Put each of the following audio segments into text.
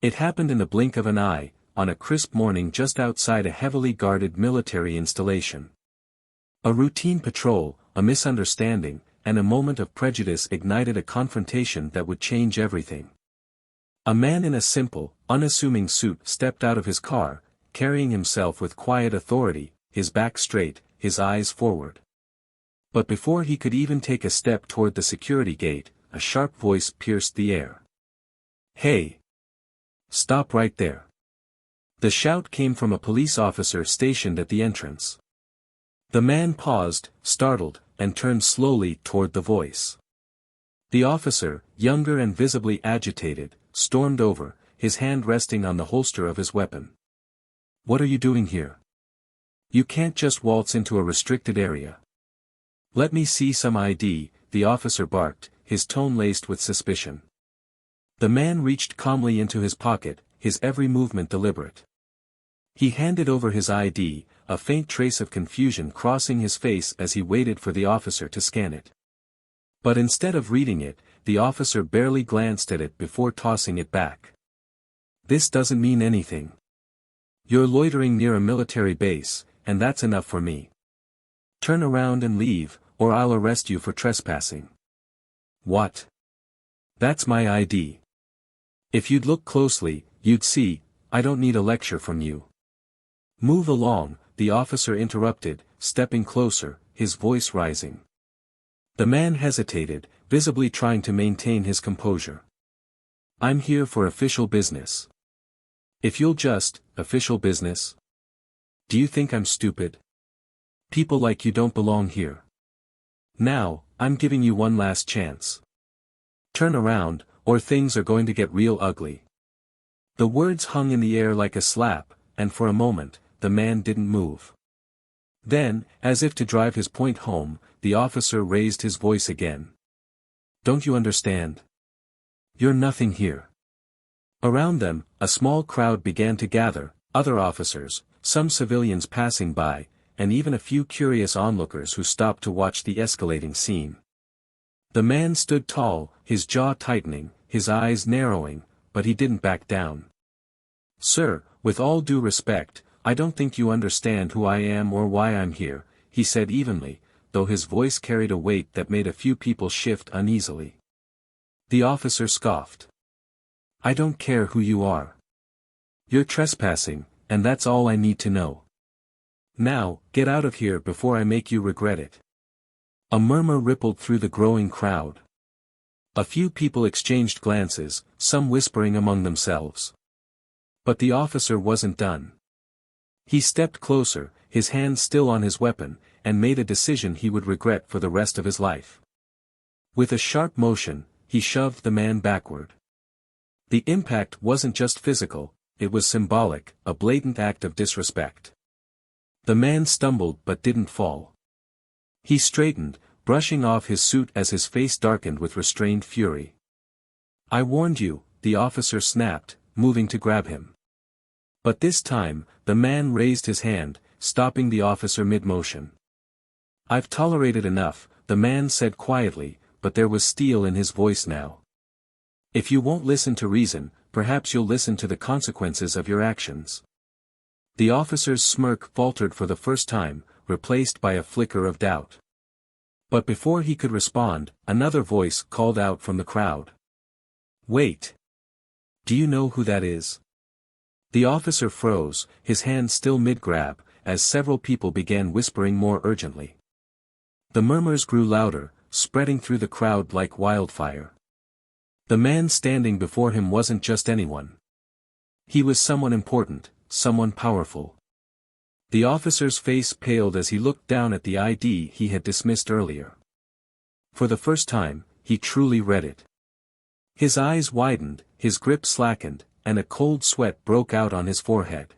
It happened in the blink of an eye, on a crisp morning just outside a heavily guarded military installation. A routine patrol, a misunderstanding, and a moment of prejudice ignited a confrontation that would change everything. A man in a simple, unassuming suit stepped out of his car, carrying himself with quiet authority, his back straight, his eyes forward. But before he could even take a step toward the security gate, a sharp voice pierced the air. "Hey! Stop right there!" The shout came from a police officer stationed at the entrance. The man paused, startled, and turned slowly toward the voice. The officer, younger and visibly agitated, stormed over, his hand resting on the holster of his weapon. "What are you doing here? You can't just waltz into a restricted area." "Let me see some ID," the officer barked, his tone laced with suspicion. The man reached calmly into his pocket, his every movement deliberate. He handed over his ID, a faint trace of confusion crossing his face as he waited for the officer to scan it. But instead of reading it, the officer barely glanced at it before tossing it back. "This doesn't mean anything. You're loitering near a military base, and that's enough for me. Turn around and leave, or I'll arrest you for trespassing." "What? That's my ID. If you'd look closely, you'd see, I don't need a lecture from you." "Move along," the officer interrupted, stepping closer, his voice rising. The man hesitated, visibly trying to maintain his composure. "I'm here for official business. If you'll just, official business? Do you think I'm stupid? People like you don't belong here. Now, I'm giving you one last chance. Turn around, or things are going to get real ugly." The words hung in the air like a slap, and for a moment, the man didn't move. Then, as if to drive his point home, the officer raised his voice again. "Don't you understand? You're nothing here." Around them, a small crowd began to gather, other officers, some civilians passing by, and even a few curious onlookers who stopped to watch the escalating scene. The man stood tall, his jaw tightening, his eyes narrowing, but he didn't back down. "Sir, with all due respect, I don't think you understand who I am or why I'm here," he said evenly, though his voice carried a weight that made a few people shift uneasily. The officer scoffed. "I don't care who you are. You're trespassing, and that's all I need to know. Now, get out of here before I make you regret it." A murmur rippled through the growing crowd. A few people exchanged glances, some whispering among themselves. But the officer wasn't done. He stepped closer, his hand still on his weapon, and made a decision he would regret for the rest of his life. With a sharp motion, he shoved the man backward. The impact wasn't just physical, it was symbolic, a blatant act of disrespect. The man stumbled but didn't fall. He straightened, brushing off his suit as his face darkened with restrained fury. "I warned you," the officer snapped, moving to grab him. But this time, the man raised his hand, stopping the officer mid-motion. "I've tolerated enough," the man said quietly, but there was steel in his voice now. "If you won't listen to reason, perhaps you'll listen to the consequences of your actions." The officer's smirk faltered for the first time, replaced by a flicker of doubt. But before he could respond, another voice called out from the crowd. "Wait! Do you know who that is?" The officer froze, his hand still mid-grab, as several people began whispering more urgently. The murmurs grew louder, spreading through the crowd like wildfire. The man standing before him wasn't just anyone. He was someone important, someone powerful. The officer's face paled as he looked down at the ID he had dismissed earlier. For the first time, he truly read it. His eyes widened, his grip slackened, and a cold sweat broke out on his forehead.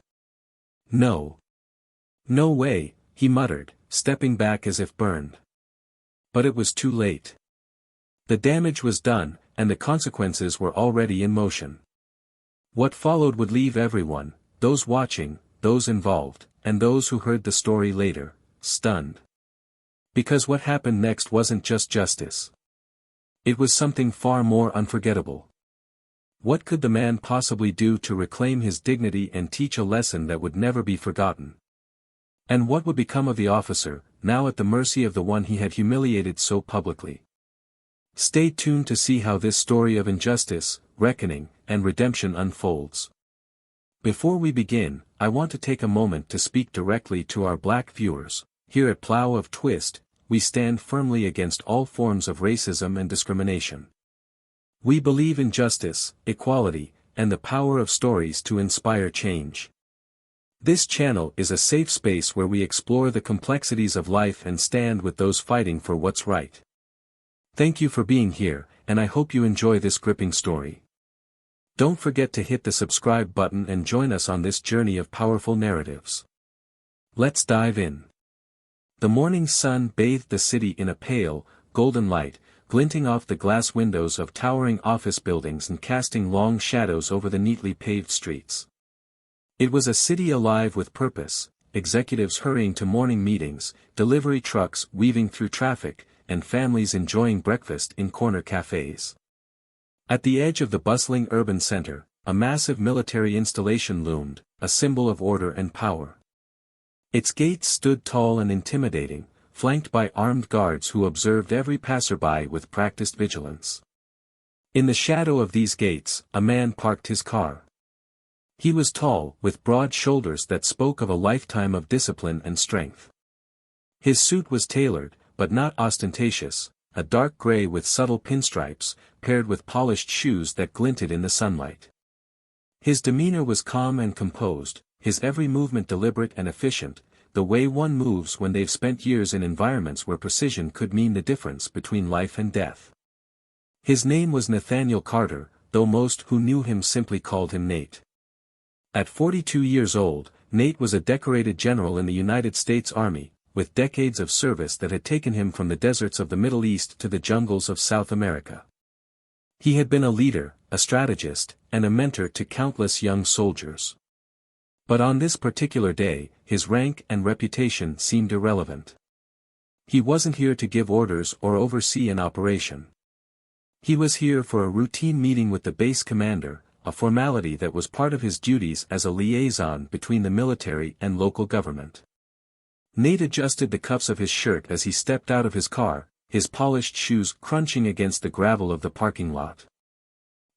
"No. No way," he muttered, stepping back as if burned. But it was too late. The damage was done, and the consequences were already in motion. What followed would leave everyone, those watching, those involved, and those who heard the story later, stunned. Because what happened next wasn't just justice. It was something far more unforgettable. What could the man possibly do to reclaim his dignity and teach a lesson that would never be forgotten? And what would become of the officer, now at the mercy of the one he had humiliated so publicly? Stay tuned to see how this story of injustice, reckoning, and redemption unfolds. Before we begin, I want to take a moment to speak directly to our black viewers. Here at Plow of Twist, we stand firmly against all forms of racism and discrimination. We believe in justice, equality, and the power of stories to inspire change. This channel is a safe space where we explore the complexities of life and stand with those fighting for what's right. Thank you for being here, and I hope you enjoy this gripping story. Don't forget to hit the subscribe button and join us on this journey of powerful narratives. Let's dive in. The morning sun bathed the city in a pale, golden light, glinting off the glass windows of towering office buildings and casting long shadows over the neatly paved streets. It was a city alive with purpose, executives hurrying to morning meetings, delivery trucks weaving through traffic, and families enjoying breakfast in corner cafes. At the edge of the bustling urban center, a massive military installation loomed, a symbol of order and power. Its gates stood tall and intimidating, flanked by armed guards who observed every passerby with practiced vigilance. In the shadow of these gates, a man parked his car. He was tall, with broad shoulders that spoke of a lifetime of discipline and strength. His suit was tailored, but not ostentatious, a dark gray with subtle pinstripes, paired with polished shoes that glinted in the sunlight. His demeanor was calm and composed, his every movement deliberate and efficient, the way one moves when they've spent years in environments where precision could mean the difference between life and death. His name was Nathaniel Carter, though most who knew him simply called him Nate. At 42 years old, Nate was a decorated general in the United States Army, with decades of service that had taken him from the deserts of the Middle East to the jungles of South America. He had been a leader, a strategist, and a mentor to countless young soldiers. But on this particular day, his rank and reputation seemed irrelevant. He wasn't here to give orders or oversee an operation. He was here for a routine meeting with the base commander, a formality that was part of his duties as a liaison between the military and local government. Nate adjusted the cuffs of his shirt as he stepped out of his car, his polished shoes crunching against the gravel of the parking lot.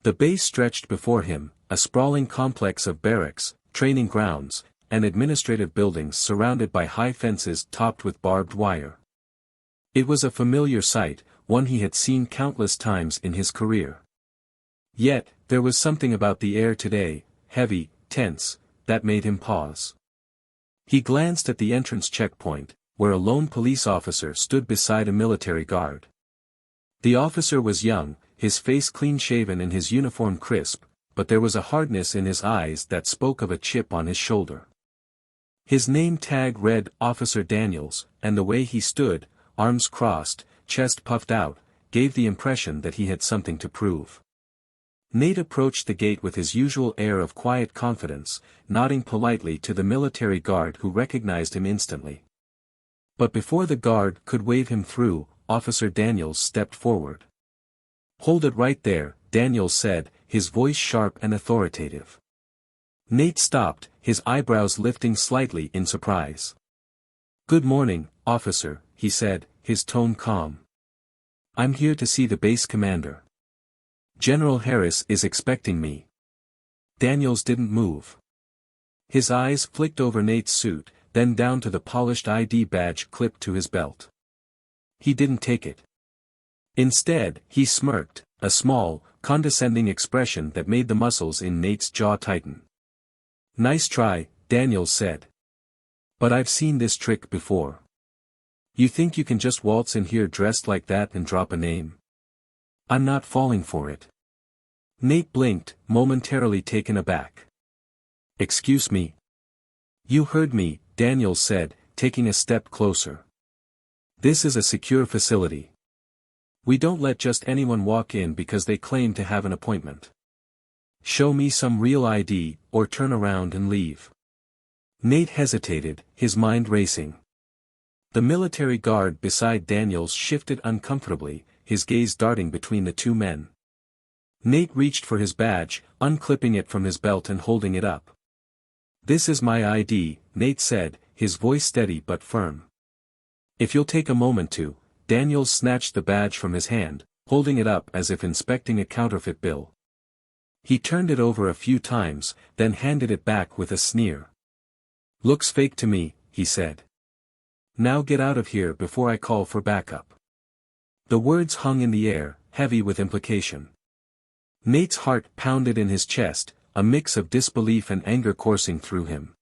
The base stretched before him, a sprawling complex of barracks, training grounds, and administrative buildings surrounded by high fences topped with barbed wire. It was a familiar sight, one he had seen countless times in his career. Yet, there was something about the air today, heavy, tense, that made him pause. He glanced at the entrance checkpoint, where a lone police officer stood beside a military guard. The officer was young, his face clean-shaven and his uniform crisp, but there was a hardness in his eyes that spoke of a chip on his shoulder. His name tag read Officer Daniels, and the way he stood, arms crossed, chest puffed out, gave the impression that he had something to prove. Nate approached the gate with his usual air of quiet confidence, nodding politely to the military guard who recognized him instantly. But before the guard could wave him through, Officer Daniels stepped forward. "Hold it right there," Daniels said, his voice sharp and authoritative. Nate stopped, his eyebrows lifting slightly in surprise. "Good morning, officer," he said, his tone calm. "I'm here to see the base commander. General Harris is expecting me." Daniels didn't move. His eyes flicked over Nate's suit, then down to the polished ID badge clipped to his belt. He didn't take it. Instead, he smirked, a small, condescending expression that made the muscles in Nate's jaw tighten. "Nice try," Daniels said. "But I've seen this trick before. You think you can just waltz in here dressed like that and drop a name? I'm not falling for it." Nate blinked, momentarily taken aback. "Excuse me?" "You heard me," Daniels said, taking a step closer. "This is a secure facility. We don't let just anyone walk in because they claim to have an appointment. Show me some real ID, or turn around and leave." Nate hesitated, his mind racing. The military guard beside Daniels shifted uncomfortably, his gaze darting between the two men. Nate reached for his badge, unclipping it from his belt and holding it up. "This is my ID," Nate said, his voice steady but firm. "If you'll take a moment to." Daniels snatched the badge from his hand, holding it up as if inspecting a counterfeit bill. He turned it over a few times, then handed it back with a sneer. "Looks fake to me," he said. "Now get out of here before I call for backup." The words hung in the air, heavy with implication. Nate's heart pounded in his chest, a mix of disbelief and anger coursing through him.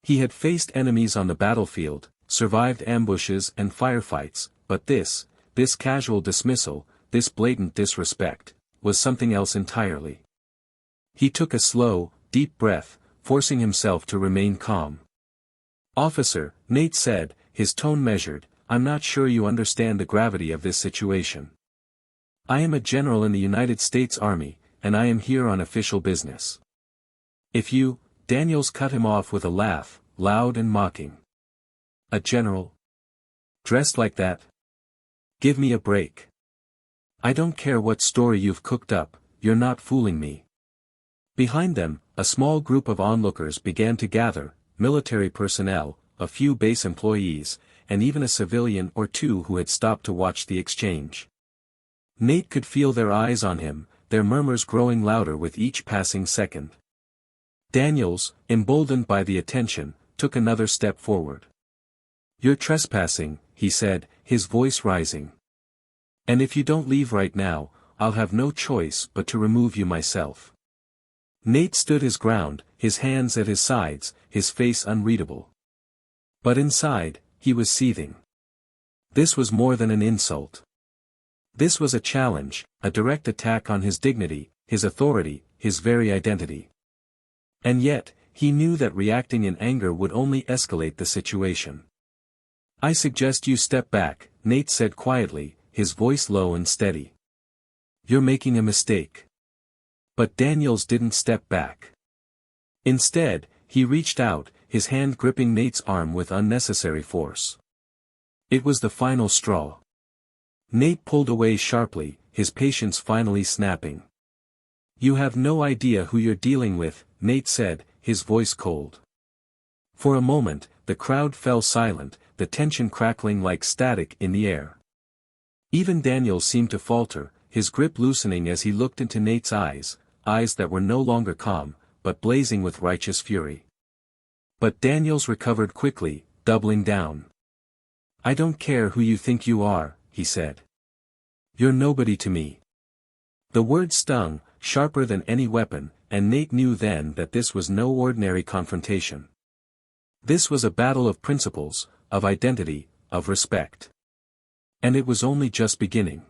He had faced enemies on the battlefield, survived ambushes and firefights, but this casual dismissal, this blatant disrespect, was something else entirely. He took a slow, deep breath, forcing himself to remain calm. "Officer," Nate said, his tone measured, "I'm not sure you understand the gravity of this situation. I am a general in the United States Army, and I am here on official business. If you..." Daniels cut him off with a laugh, loud and mocking. "A general? Dressed like that? Give me a break. I don't care what story you've cooked up, you're not fooling me." Behind them, a small group of onlookers began to gather, military personnel, a few base employees, and even a civilian or two who had stopped to watch the exchange. Nate could feel their eyes on him, their murmurs growing louder with each passing second. Daniels, emboldened by the attention, took another step forward. "You're trespassing," he said, his voice rising. "And if you don't leave right now, I'll have no choice but to remove you myself." Nate stood his ground, his hands at his sides, his face unreadable. But inside, he was seething. This was more than an insult. This was a challenge, a direct attack on his dignity, his authority, his very identity. And yet, he knew that reacting in anger would only escalate the situation. "I suggest you step back," Nate said quietly, his voice low and steady. "You're making a mistake." But Daniels didn't step back. Instead, he reached out, his hand gripping Nate's arm with unnecessary force. It was the final straw. Nate pulled away sharply, his patience finally snapping. "You have no idea who you're dealing with," Nate said, his voice cold. For a moment, the crowd fell silent, the tension crackling like static in the air. Even Daniels seemed to falter, his grip loosening as he looked into Nate's eyes that were no longer calm, but blazing with righteous fury. But Daniels recovered quickly, doubling down. "I don't care who you think you are," he said. "You're nobody to me." The word stung, sharper than any weapon, and Nate knew then that this was no ordinary confrontation. This was a battle of principles, of identity, of respect. And it was only just beginning.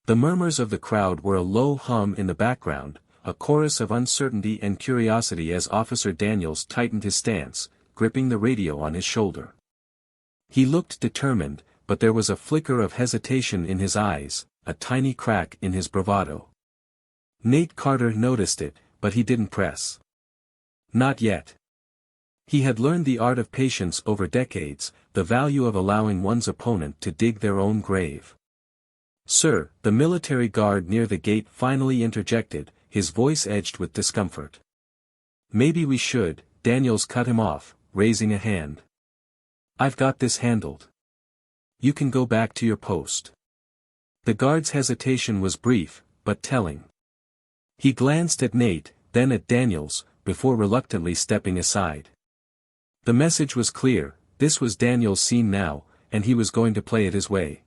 The murmurs of the crowd were a low hum in the background, a chorus of uncertainty and curiosity as Officer Daniels tightened his stance, gripping the radio on his shoulder. He looked determined, but there was a flicker of hesitation in his eyes, a tiny crack in his bravado. Nate Carter noticed it, but he didn't press. Not yet. He had learned the art of patience over decades, the value of allowing one's opponent to dig their own grave. "Sir," the military guard near the gate finally interjected, his voice edged with discomfort. "Maybe we should," Daniels cut him off, raising a hand. "I've got this handled. You can go back to your post." The guard's hesitation was brief, but telling. He glanced at Nate, then at Daniels, before reluctantly stepping aside. The message was clear, this was Daniels' scene now, and he was going to play it his way.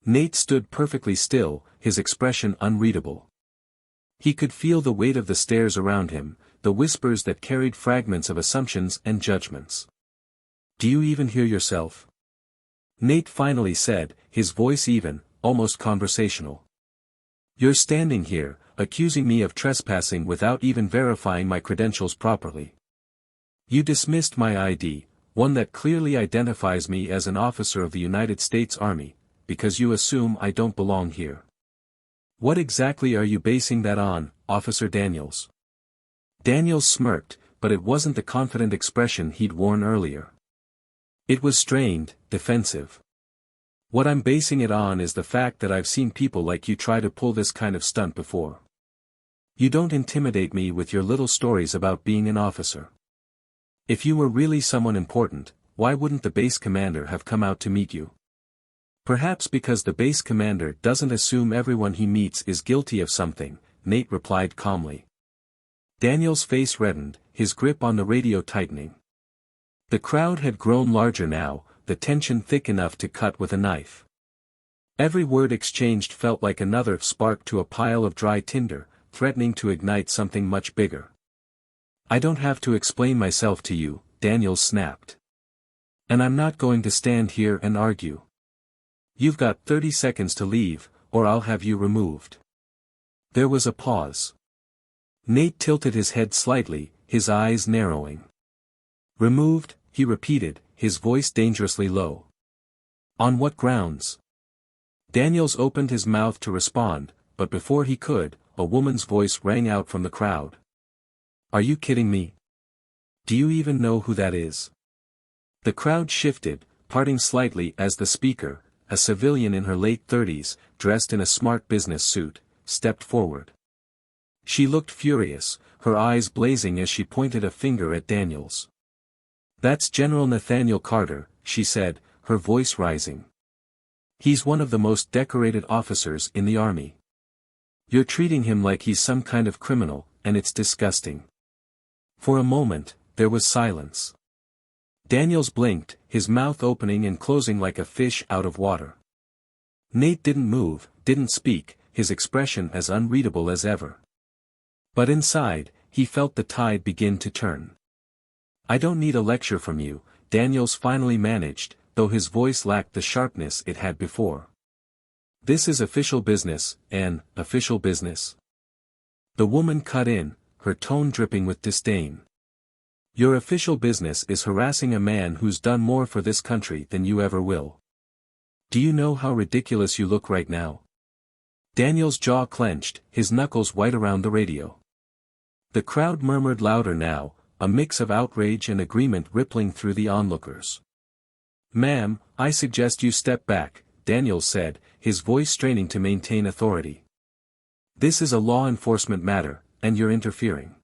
Nate stood perfectly still, his expression unreadable. He could feel the weight of the stares around him, the whispers that carried fragments of assumptions and judgments. "Do you even hear yourself?" Nate finally said, his voice even, almost conversational. "You're standing here, accusing me of trespassing without even verifying my credentials properly. You dismissed my ID, one that clearly identifies me as an officer of the United States Army, because you assume I don't belong here. What exactly are you basing that on, Officer Daniels?" Daniels smirked, but it wasn't the confident expression he'd worn earlier. It was strained, defensive. What I'm basing it on is the fact that I've seen people like you try to pull this kind of stunt before. You don't intimidate me with your little stories about being an officer. If you were really someone important, why wouldn't the base commander have come out to meet you? Perhaps because the base commander doesn't assume everyone he meets is guilty of something, Nate replied calmly. Daniels' face reddened, his grip on the radio tightening. The crowd had grown larger now, the tension thick enough to cut with a knife. Every word exchanged felt like another spark to a pile of dry tinder, threatening to ignite something much bigger. I don't have to explain myself to you, Daniels snapped. And I'm not going to stand here and argue. You've got 30 seconds to leave, or I'll have you removed. There was a pause. Nate tilted his head slightly, his eyes narrowing. Removed, he repeated, his voice dangerously low. On what grounds? Daniels opened his mouth to respond, but before he could, a woman's voice rang out from the crowd. Are you kidding me? Do you even know who that is? The crowd shifted, parting slightly as the speaker, a civilian in her late 30s, dressed in a smart business suit, stepped forward. She looked furious, her eyes blazing as she pointed a finger at Daniels. That's General Nathaniel Carter, she said, her voice rising. He's one of the most decorated officers in the army. You're treating him like he's some kind of criminal, and it's disgusting. For a moment, there was silence. Daniels blinked, his mouth opening and closing like a fish out of water. Nate didn't move, didn't speak, his expression as unreadable as ever. But inside, he felt the tide begin to turn. I don't need a lecture from you, Daniels finally managed, though his voice lacked the sharpness it had before. This is official business, official business. The woman cut in, her tone dripping with disdain. Your official business is harassing a man who's done more for this country than you ever will. Do you know how ridiculous you look right now? Daniel's jaw clenched, his knuckles white around the radio. The crowd murmured louder now, a mix of outrage and agreement rippling through the onlookers. Ma'am, I suggest you step back, Daniels said, his voice straining to maintain authority. This is a law enforcement matter, and you're interfering.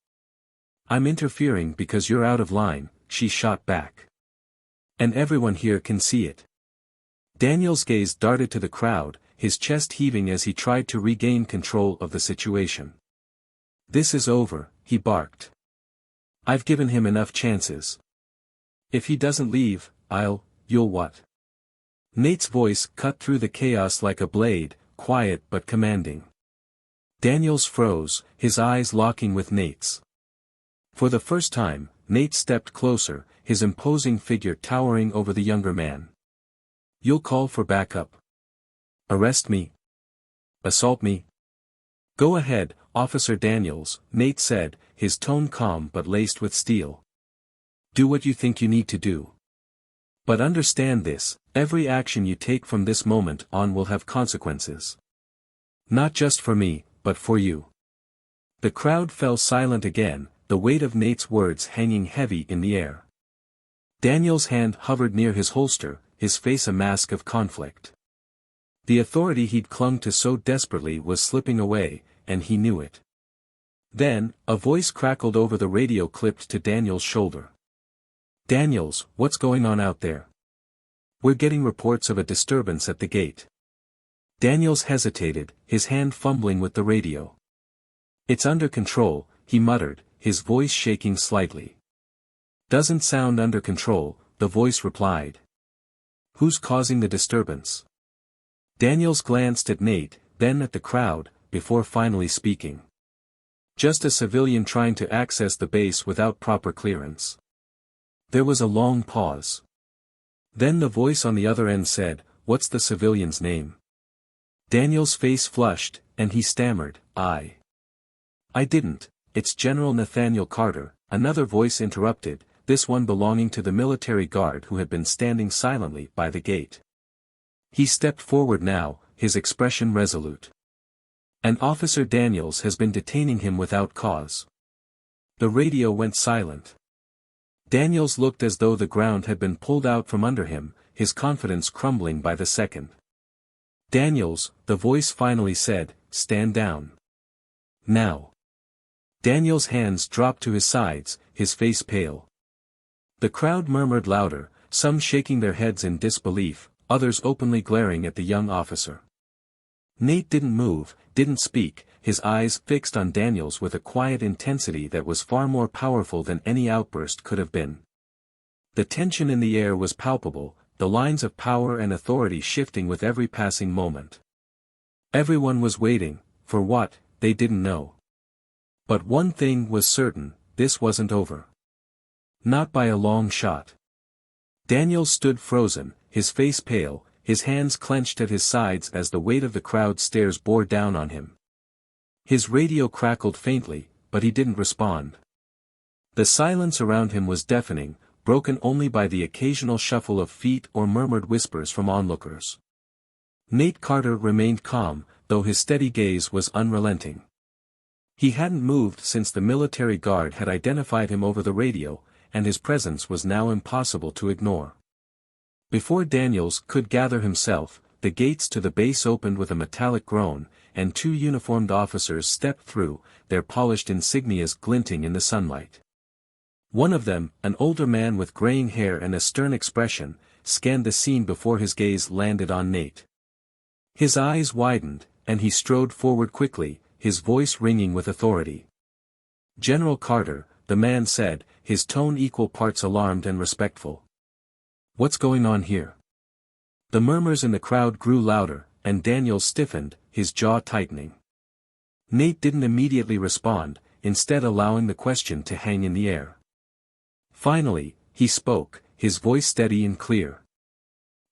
I'm interfering because you're out of line, she shot back. And everyone here can see it. Daniels' gaze darted to the crowd, his chest heaving as he tried to regain control of the situation. This is over, he barked. I've given him enough chances. If he doesn't leave, you'll what? Nate's voice cut through the chaos like a blade, quiet but commanding. Daniels froze, his eyes locking with Nate's. For the first time, Nate stepped closer, his imposing figure towering over the younger man. You'll call for backup? Arrest me? Assault me? Go ahead, Officer Daniels, Nate said, his tone calm but laced with steel. Do what you think you need to do. But understand this, every action you take from this moment on will have consequences. Not just for me, but for you. The crowd fell silent again, the weight of Nate's words hanging heavy in the air. Daniel's hand hovered near his holster, his face a mask of conflict. The authority he'd clung to so desperately was slipping away, and he knew it. Then, a voice crackled over the radio clipped to Daniel's shoulder. Daniels, what's going on out there? We're getting reports of a disturbance at the gate. Daniels hesitated, his hand fumbling with the radio. It's under control, he muttered, his voice shaking slightly. Doesn't sound under control, the voice replied. Who's causing the disturbance? Daniels glanced at Nate, then at the crowd, before finally speaking. Just a civilian trying to access the base without proper clearance. There was a long pause. Then the voice on the other end said, What's the civilian's name? Daniel's face flushed, and he stammered, I didn't. It's General Nathaniel Carter, another voice interrupted, this one belonging to the military guard who had been standing silently by the gate. He stepped forward now, his expression resolute. And Officer Daniels has been detaining him without cause. The radio went silent. Daniels looked as though the ground had been pulled out from under him, his confidence crumbling by the second. "Daniels," the voice finally said, "stand down. Now." Daniels' hands dropped to his sides, his face pale. The crowd murmured louder, some shaking their heads in disbelief, others openly glaring at the young officer. Nate didn't move, didn't speak, his eyes fixed on Daniels with a quiet intensity that was far more powerful than any outburst could have been. The tension in the air was palpable, the lines of power and authority shifting with every passing moment. Everyone was waiting, for what, they didn't know. But one thing was certain, this wasn't over. Not by a long shot. Daniels stood frozen, his face pale, his hands clenched at his sides as the weight of the crowd's stares bore down on him. His radio crackled faintly, but he didn't respond. The silence around him was deafening, broken only by the occasional shuffle of feet or murmured whispers from onlookers. Nate Carter remained calm, though his steady gaze was unrelenting. He hadn't moved since the military guard had identified him over the radio, and his presence was now impossible to ignore. Before Daniels could gather himself, the gates to the base opened with a metallic groan, and two uniformed officers stepped through, their polished insignias glinting in the sunlight. One of them, an older man with graying hair and a stern expression, scanned the scene before his gaze landed on Nate. His eyes widened, and he strode forward quickly, his voice ringing with authority. "General Carter," the man said, his tone equal parts alarmed and respectful. "What's going on here?" The murmurs in the crowd grew louder, and Daniels stiffened, his jaw tightening. Nate didn't immediately respond, instead allowing the question to hang in the air. Finally, he spoke, his voice steady and clear.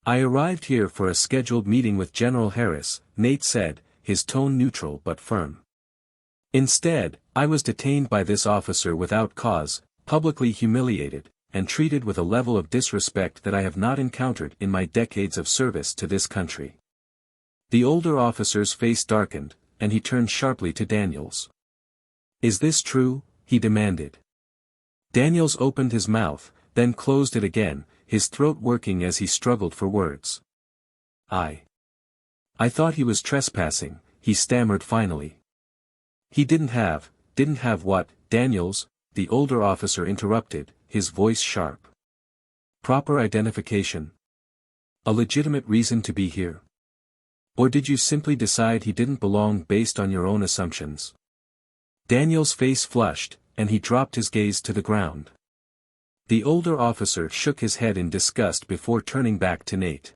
"I arrived here for a scheduled meeting with General Harris," Nate said, his tone neutral but firm. "Instead, I was detained by this officer without cause, publicly humiliated, and treated with a level of disrespect that I have not encountered in my decades of service to this country." The older officer's face darkened, and he turned sharply to Daniels. "Is this true?" he demanded. Daniels opened his mouth, then closed it again, his throat working as he struggled for words. I thought he was trespassing," he stammered finally. He didn't have what, Daniels?" the older officer interrupted, his voice sharp. "Proper identification? A legitimate reason to be here? Or did you simply decide he didn't belong based on your own assumptions?" Daniels' face flushed, and he dropped his gaze to the ground. The older officer shook his head in disgust before turning back to Nate.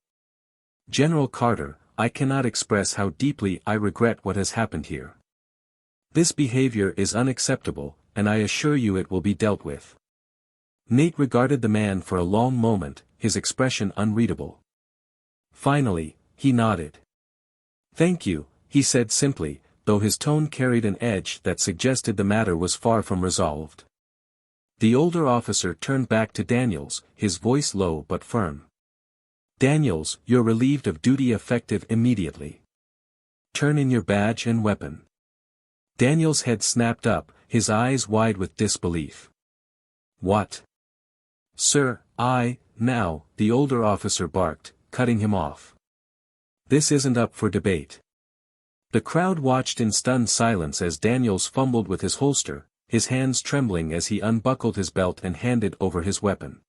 "General Carter, I cannot express how deeply I regret what has happened here. This behavior is unacceptable, and I assure you it will be dealt with." Nate regarded the man for a long moment, his expression unreadable. Finally, he nodded. "Thank you," he said simply, though his tone carried an edge that suggested the matter was far from resolved. The older officer turned back to Daniels, his voice low but firm. "Daniels, you're relieved of duty effective immediately. Turn in your badge and weapon." Daniels' head snapped up, his eyes wide with disbelief. "What? Sir, now," the older officer barked, cutting him off. "This isn't up for debate." The crowd watched in stunned silence as Daniels fumbled with his holster, his hands trembling as he unbuckled his belt and handed over his weapon.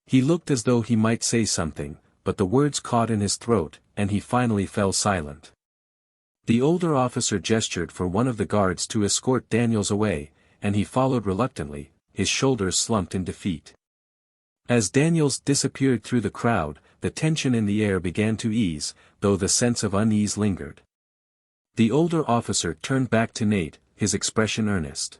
He looked as though he might say something, but the words caught in his throat, and he finally fell silent. The older officer gestured for one of the guards to escort Daniels away, and he followed reluctantly, his shoulders slumped in defeat. As Daniels disappeared through the crowd, the tension in the air began to ease, though the sense of unease lingered. The older officer turned back to Nate, his expression earnest.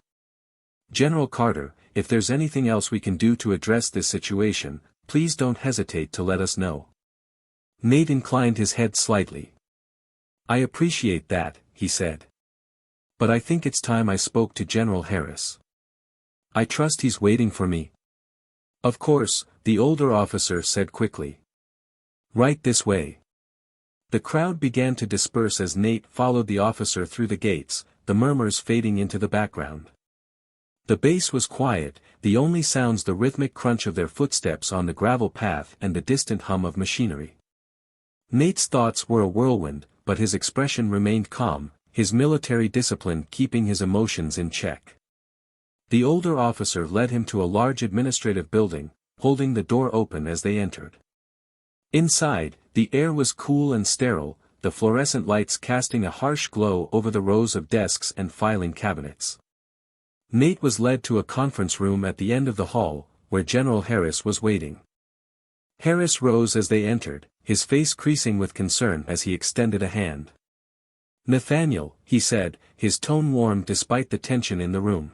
"General Carter, if there's anything else we can do to address this situation, please don't hesitate to let us know." Nate inclined his head slightly. "I appreciate that," he said. "But I think it's time I spoke to General Harris. I trust he's waiting for me." "Of course," the older officer said quickly. "Right this way." The crowd began to disperse as Nate followed the officer through the gates, the murmurs fading into the background. The base was quiet, the only sounds the rhythmic crunch of their footsteps on the gravel path and the distant hum of machinery. Nate's thoughts were a whirlwind, but his expression remained calm, his military discipline keeping his emotions in check. The older officer led him to a large administrative building, holding the door open as they entered. Inside, the air was cool and sterile, the fluorescent lights casting a harsh glow over the rows of desks and filing cabinets. Nate was led to a conference room at the end of the hall, where General Harris was waiting. Harris rose as they entered, his face creasing with concern as he extended a hand. "Nathaniel," he said, his tone warm despite the tension in the room.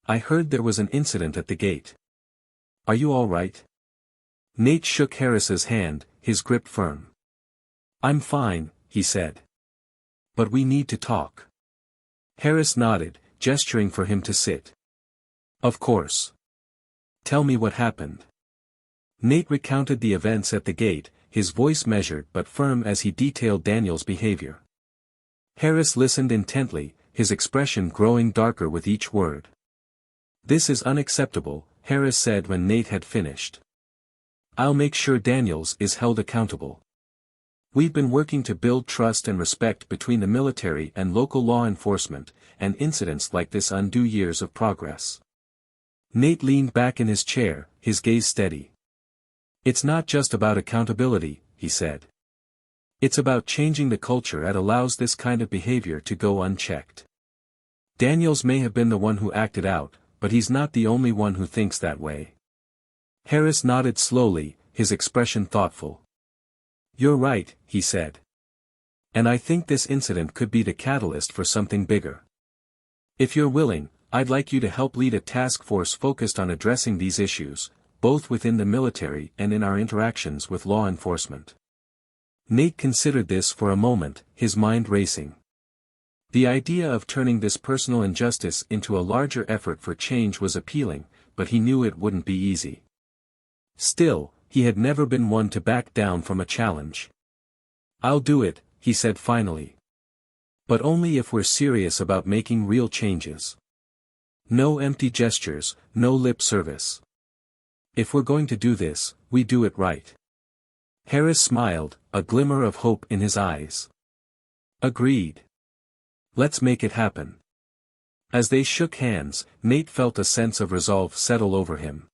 "I heard there was an incident at the gate. Are you all right?" Nate shook Harris's hand, his grip firm. "I'm fine," he said. "But we need to talk." Harris nodded, gesturing for him to sit. "Of course. Tell me what happened." Nate recounted the events at the gate, his voice measured but firm as he detailed Daniels' behavior. Harris listened intently, his expression growing darker with each word. "This is unacceptable," Harris said when Nate had finished. "I'll make sure Daniels is held accountable. We've been working to build trust and respect between the military and local law enforcement, and incidents like this undo years of progress." Nate leaned back in his chair, his gaze steady. "It's not just about accountability," he said. "It's about changing the culture that allows this kind of behavior to go unchecked. Daniels may have been the one who acted out, but he's not the only one who thinks that way." Harris nodded slowly, his expression thoughtful. "You're right," he said. "And I think this incident could be the catalyst for something bigger. If you're willing, I'd like you to help lead a task force focused on addressing these issues, both within the military and in our interactions with law enforcement." Nate considered this for a moment, his mind racing. The idea of turning this personal injustice into a larger effort for change was appealing, but he knew it wouldn't be easy. Still, he had never been one to back down from a challenge. "I'll do it," he said finally. "But only if we're serious about making real changes. No empty gestures, no lip service. If we're going to do this, we do it right." Harris smiled, a glimmer of hope in his eyes. "Agreed. Let's make it happen." As they shook hands, Nate felt a sense of resolve settle over him.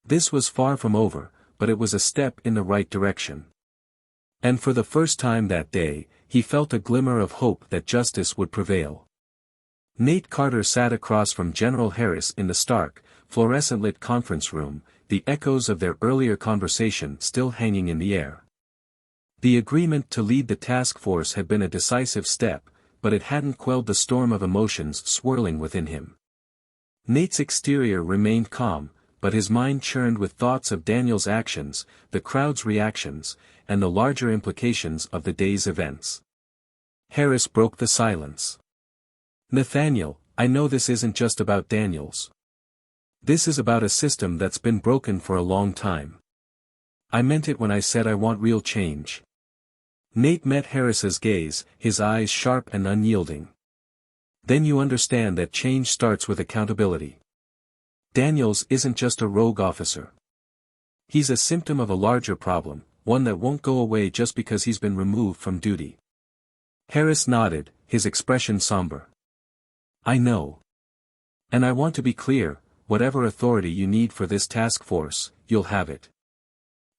This was far from over, but it was a step in the right direction. And for the first time that day, he felt a glimmer of hope that justice would prevail. Nate Carter sat across from General Harris in the stark, fluorescent-lit conference room, the echoes of their earlier conversation still hanging in the air. The agreement to lead the task force had been a decisive step, but it hadn't quelled the storm of emotions swirling within him. Nate's exterior remained calm, but his mind churned with thoughts of Daniels' actions, the crowd's reactions, and the larger implications of the day's events. Harris broke the silence. "Nathaniel, I know this isn't just about Daniels. This is about a system that's been broken for a long time. I meant it when I said I want real change." Nate met Harris's gaze, his eyes sharp and unyielding. "Then you understand that change starts with accountability. Daniels isn't just a rogue officer. He's a symptom of a larger problem, one that won't go away just because he's been removed from duty." Harris nodded, his expression somber. "I know. And I want to be clear, whatever authority you need for this task force, you'll have it.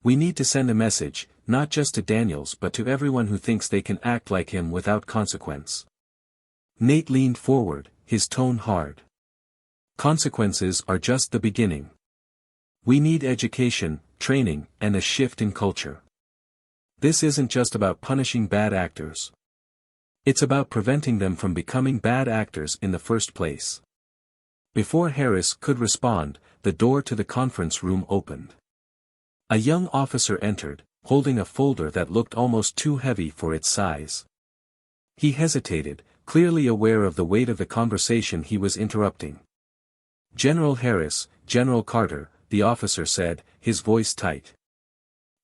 We need to send a message, not just to Daniels but to everyone who thinks they can act like him without consequence." Nate leaned forward, his tone hard. "Consequences are just the beginning. We need education, training, and a shift in culture. This isn't just about punishing bad actors. It's about preventing them from becoming bad actors in the first place." Before Harris could respond, the door to the conference room opened. A young officer entered, holding a folder that looked almost too heavy for its size. He hesitated, clearly aware of the weight of the conversation he was interrupting. "General Harris, General Carter," the officer said, his voice tight.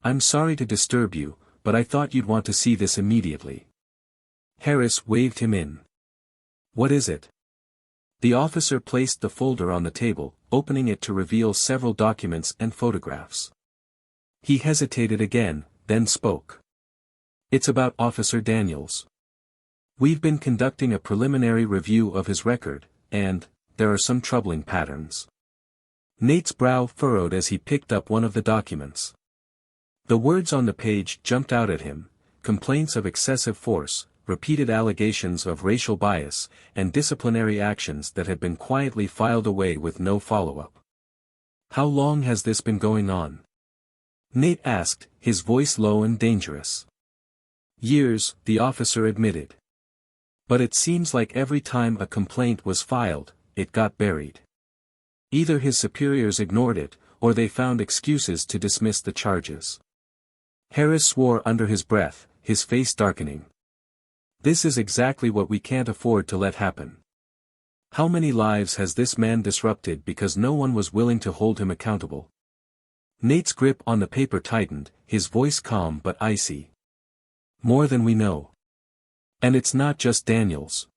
"I'm sorry to disturb you, but I thought you'd want to see this immediately." Harris waved him in. "What is it?" The officer placed the folder on the table, opening it to reveal several documents and photographs. He hesitated again, then spoke. It's about Officer Daniels. We've been conducting a preliminary review of his record, and there are some troubling patterns. Nate's brow furrowed as he picked up one of the documents. The words on the page jumped out at him: complaints of excessive force, repeated allegations of racial bias, and disciplinary actions that had been quietly filed away with no follow-up. How long has this been going on? Nate asked, his voice low and dangerous. Years, the officer admitted. But it seems like every time a complaint was filed, it got buried. Either his superiors ignored it, or they found excuses to dismiss the charges. Harris swore under his breath, his face darkening. This is exactly what we can't afford to let happen. How many lives has this man disrupted because no one was willing to hold him accountable? Nate's grip on the paper tightened, his voice calm but icy. More than we know. And it's not just Daniels.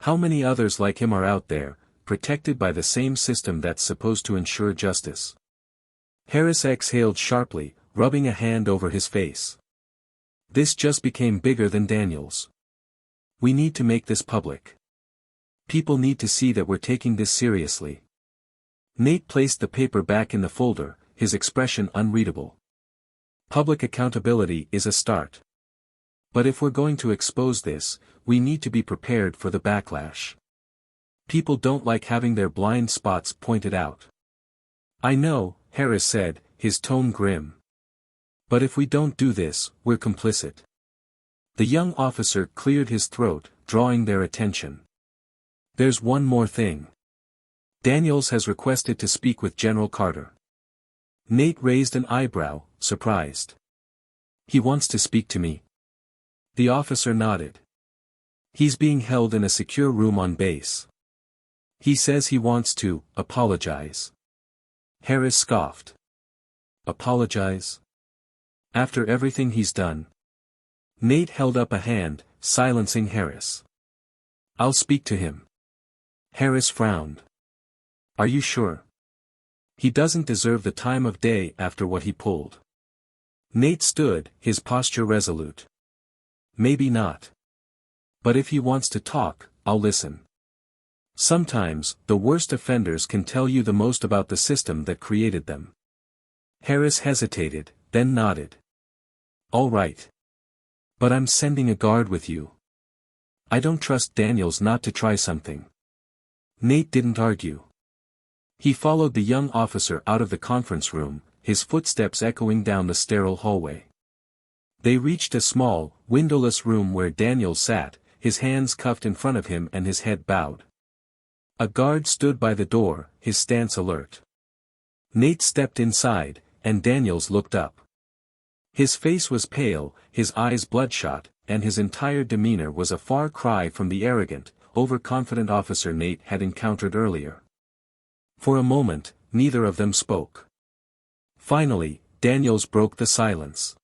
How many others like him are out there, protected by the same system that's supposed to ensure justice? Harris exhaled sharply, rubbing a hand over his face. This just became bigger than Daniels. We need to make this public. People need to see that we're taking this seriously. Nate placed the paper back in the folder, his expression unreadable. Public accountability is a start. But if we're going to expose this, we need to be prepared for the backlash. People don't like having their blind spots pointed out. I know, Harris said, his tone grim. But if we don't do this, we're complicit. The young officer cleared his throat, drawing their attention. There's one more thing. Daniels has requested to speak with General Carter. Nate raised an eyebrow, surprised. He wants to speak to me. The officer nodded. He's being held in a secure room on base. He says he wants to apologize. Harris scoffed. Apologize? After everything he's done? Nate held up a hand, silencing Harris. I'll speak to him. Harris frowned. Are you sure? He doesn't deserve the time of day after what he pulled. Nate stood, his posture resolute. Maybe not. But if he wants to talk, I'll listen. Sometimes, the worst offenders can tell you the most about the system that created them. Harris hesitated, then nodded. All right. But I'm sending a guard with you. I don't trust Daniels not to try something. Nate didn't argue. He followed the young officer out of the conference room, his footsteps echoing down the sterile hallway. They reached a small, windowless room where Daniels sat, his hands cuffed in front of him and his head bowed. A guard stood by the door, his stance alert. Nate stepped inside, and Daniels looked up. His face was pale, his eyes bloodshot, and his entire demeanor was a far cry from the arrogant, overconfident officer Nate had encountered earlier. For a moment, neither of them spoke. Finally, Daniels broke the silence.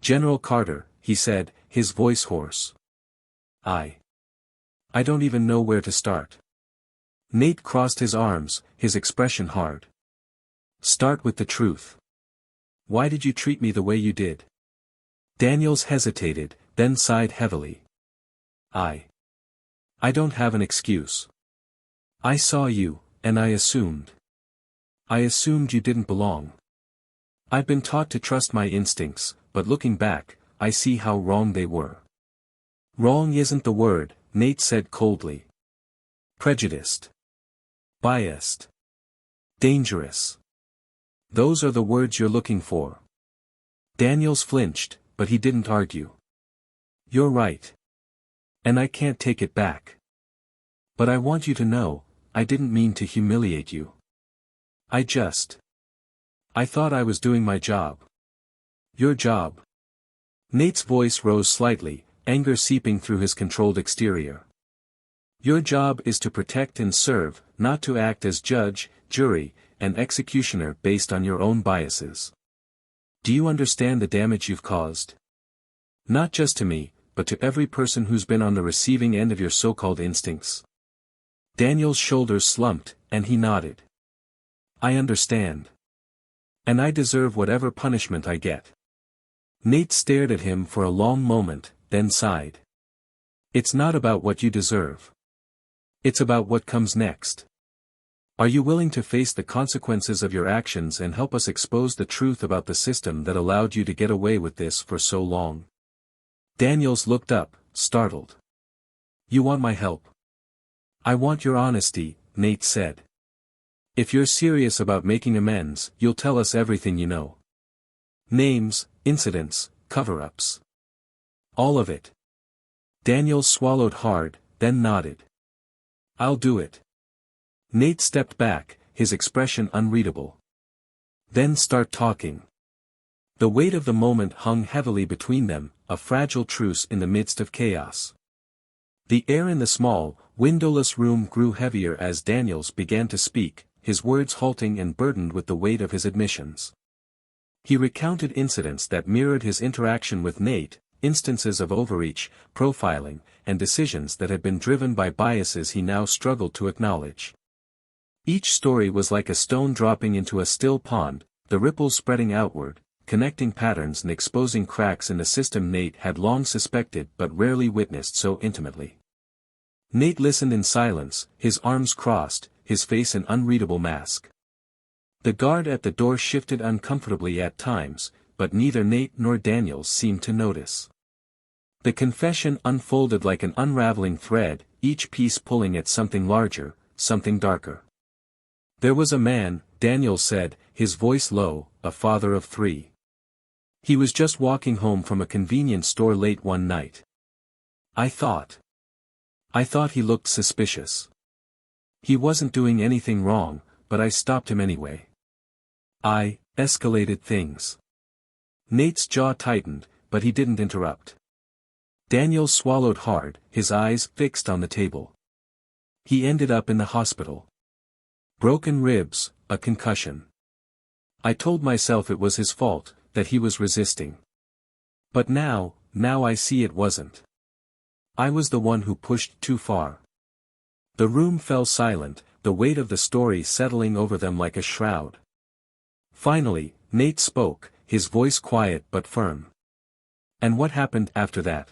General Carter, he said, his voice hoarse. I don't even know where to start. Nate crossed his arms, his expression hard. Start with the truth. Why did you treat me the way you did? Daniels hesitated, then sighed heavily. I don't have an excuse. I saw you, and I assumed. I assumed you didn't belong. I've been taught to trust my instincts, but looking back, I see how wrong they were. Wrong isn't the word, Nate said coldly. Prejudiced. Biased. Dangerous. Those are the words you're looking for. Daniels flinched, but he didn't argue. You're right. And I can't take it back. But I want you to know, I didn't mean to humiliate you. I thought I was doing my job. Your job. Nate's voice rose slightly, anger seeping through his controlled exterior. Your job is to protect and serve, not to act as judge, jury, and executioner based on your own biases. Do you understand the damage you've caused? Not just to me, but to every person who's been on the receiving end of your so-called instincts. Daniel's shoulders slumped, and he nodded. I understand. And I deserve whatever punishment I get. Nate stared at him for a long moment, then sighed. It's not about what you deserve. It's about what comes next. Are you willing to face the consequences of your actions and help us expose the truth about the system that allowed you to get away with this for so long? Daniels looked up, startled. You want my help? I want your honesty, Nate said. If you're serious about making amends, you'll tell us everything you know. Names, incidents, cover-ups. All of it. Daniels swallowed hard, then nodded. I'll do it. Nate stepped back, his expression unreadable. Then start talking. The weight of the moment hung heavily between them, a fragile truce in the midst of chaos. The air in the small, windowless room grew heavier as Daniels began to speak, his words halting and burdened with the weight of his admissions. He recounted incidents that mirrored his interaction with Nate, instances of overreach, profiling, and decisions that had been driven by biases he now struggled to acknowledge. Each story was like a stone dropping into a still pond, the ripples spreading outward, connecting patterns and exposing cracks in the system Nate had long suspected but rarely witnessed so intimately. Nate listened in silence, his arms crossed, his face an unreadable mask. The guard at the door shifted uncomfortably at times, but neither Nate nor Daniels seemed to notice. The confession unfolded like an unraveling thread, each piece pulling at something larger, something darker. There was a man, Daniels said, his voice low, a father of 3. He was just walking home from a convenience store late one night. I thought he looked suspicious. He wasn't doing anything wrong, but I stopped him anyway. I escalated things. Nate's jaw tightened, but he didn't interrupt. Daniels swallowed hard, his eyes fixed on the table. He ended up in the hospital. Broken ribs, a concussion. I told myself it was his fault, that he was resisting. But now I see it wasn't. I was the one who pushed too far. The room fell silent, the weight of the story settling over them like a shroud. Finally, Nate spoke, his voice quiet but firm. And what happened after that?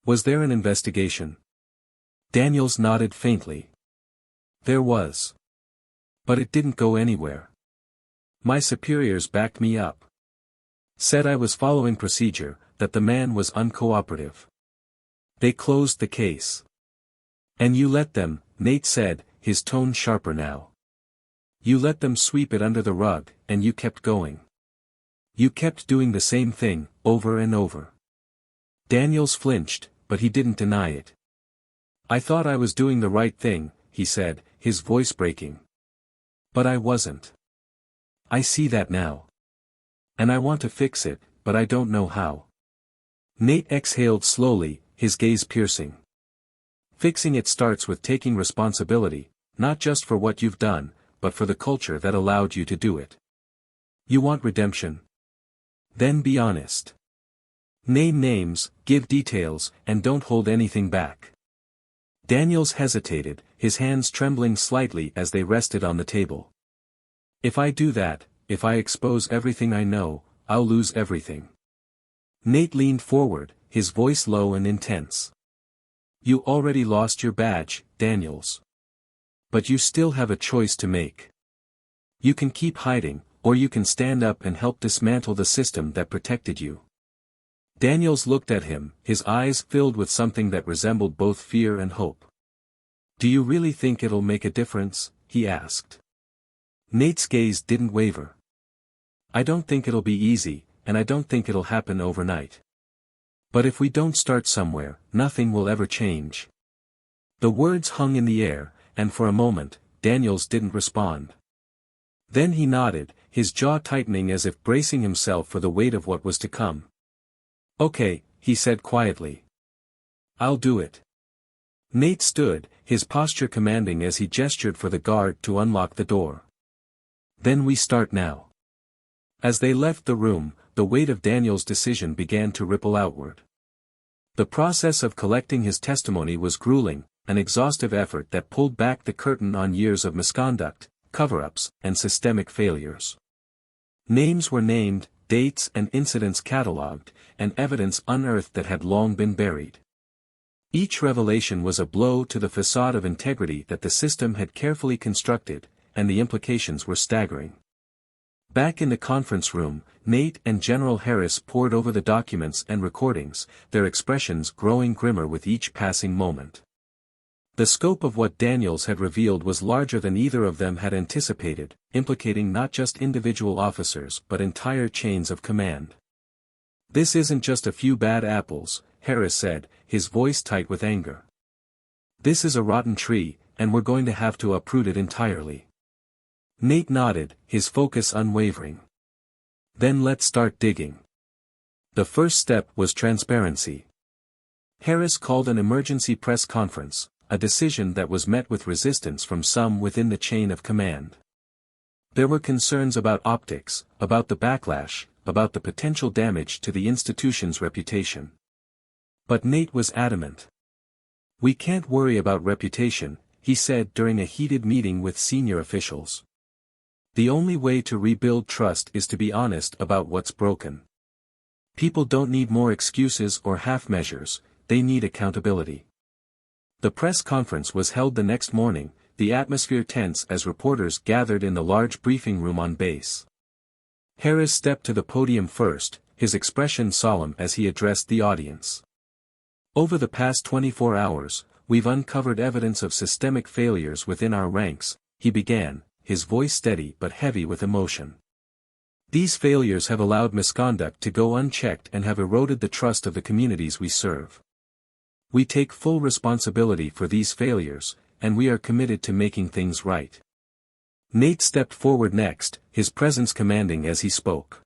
Was there an investigation? Daniels nodded faintly. There was. But it didn't go anywhere. My superiors backed me up. Said I was following procedure, that the man was uncooperative. They closed the case. And you let them, Nate said, his tone sharper now. You let them sweep it under the rug, and you kept going. You kept doing the same thing, over and over. Daniels flinched, but he didn't deny it. I thought I was doing the right thing, he said, his voice breaking. But I wasn't. I see that now. And I want to fix it, but I don't know how. Nate exhaled slowly, his gaze piercing. Fixing it starts with taking responsibility, not just for what you've done, but for the culture that allowed you to do it. You want redemption? Then be honest. Name names, give details, and don't hold anything back. Daniels hesitated, his hands trembling slightly as they rested on the table. If I do that, if I expose everything I know, I'll lose everything. Nate leaned forward, his voice low and intense. You already lost your badge, Daniels. But you still have a choice to make. You can keep hiding, or you can stand up and help dismantle the system that protected you. Daniels looked at him, his eyes filled with something that resembled both fear and hope. Do you really think it'll make a difference? He asked. Nate's gaze didn't waver. I don't think it'll be easy, and I don't think it'll happen overnight. But if we don't start somewhere, nothing will ever change. The words hung in the air, and for a moment, Daniels didn't respond. Then he nodded, his jaw tightening as if bracing himself for the weight of what was to come. Okay, he said quietly. I'll do it. Nate stood, his posture commanding as he gestured for the guard to unlock the door. Then we start now. As they left the room, the weight of Daniels' decision began to ripple outward. The process of collecting his testimony was grueling, an exhaustive effort that pulled back the curtain on years of misconduct, cover-ups, and systemic failures. Names were named, dates and incidents catalogued, and evidence unearthed that had long been buried. Each revelation was a blow to the facade of integrity that the system had carefully constructed, and the implications were staggering. Back in the conference room, Nate and General Harris pored over the documents and recordings, their expressions growing grimmer with each passing moment. The scope of what Daniels had revealed was larger than either of them had anticipated, implicating not just individual officers but entire chains of command. "This isn't just a few bad apples," Harris said, his voice tight with anger. "This is a rotten tree, and we're going to have to uproot it entirely." Nate nodded, his focus unwavering. "Then let's start digging." The first step was transparency. Harris called an emergency press conference, a decision that was met with resistance from some within the chain of command. There were concerns about optics, about the backlash, about the potential damage to the institution's reputation. But Nate was adamant. "We can't worry about reputation," he said during a heated meeting with senior officials. "The only way to rebuild trust is to be honest about what's broken. People don't need more excuses or half-measures, they need accountability." The press conference was held the next morning, the atmosphere tense as reporters gathered in the large briefing room on base. Harris stepped to the podium first, his expression solemn as he addressed the audience. "Over the past 24 hours, we've uncovered evidence of systemic failures within our ranks," he began, his voice steady but heavy with emotion. "These failures have allowed misconduct to go unchecked and have eroded the trust of the communities we serve. We take full responsibility for these failures, and we are committed to making things right." Nate stepped forward next, his presence commanding as he spoke.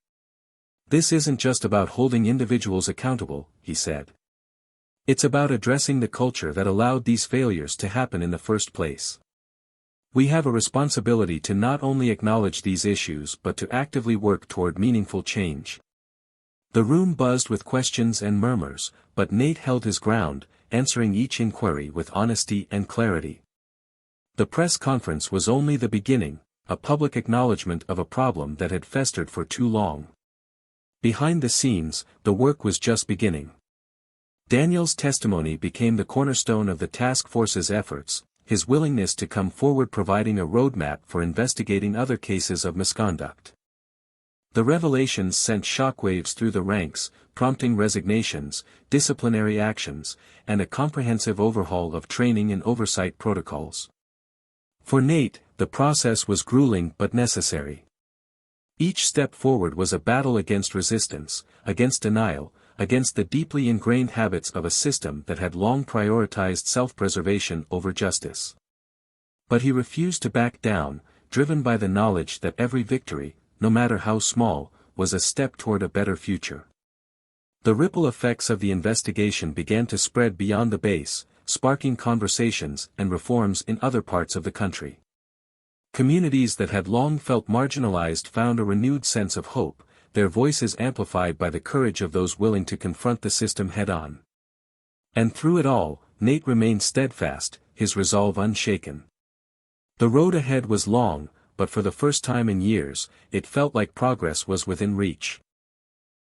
"This isn't just about holding individuals accountable," he said. "It's about addressing the culture that allowed these failures to happen in the first place. We have a responsibility to not only acknowledge these issues but to actively work toward meaningful change." The room buzzed with questions and murmurs, but Nate held his ground, answering each inquiry with honesty and clarity. The press conference was only the beginning, a public acknowledgement of a problem that had festered for too long. Behind the scenes, the work was just beginning. Daniels' testimony became the cornerstone of the task force's efforts, his willingness to come forward providing a roadmap for investigating other cases of misconduct. The revelations sent shockwaves through the ranks, prompting resignations, disciplinary actions, and a comprehensive overhaul of training and oversight protocols. For Nate, the process was grueling but necessary. Each step forward was a battle against resistance, against denial, against the deeply ingrained habits of a system that had long prioritized self-preservation over justice. But he refused to back down, driven by the knowledge that every victory, no matter how small, was a step toward a better future. The ripple effects of the investigation began to spread beyond the base, sparking conversations and reforms in other parts of the country. Communities that had long felt marginalized found a renewed sense of hope, their voices amplified by the courage of those willing to confront the system head-on. And through it all, Nate remained steadfast, his resolve unshaken. The road ahead was long, but for the first time in years, it felt like progress was within reach.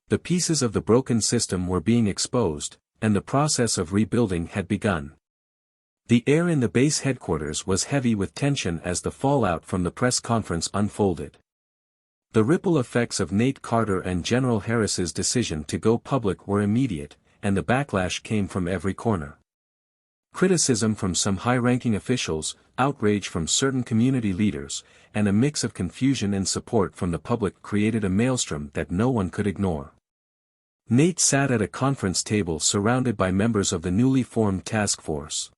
The pieces of the broken system were being exposed, and the process of rebuilding had begun. The air in the base headquarters was heavy with tension as the fallout from the press conference unfolded. The ripple effects of Nate Carter and General Harris's decision to go public were immediate, and the backlash came from every corner. Criticism from some high-ranking officials, outrage from certain community leaders, and a mix of confusion and support from the public created a maelstrom that no one could ignore. Nate sat at a conference table surrounded by members of the newly formed task force.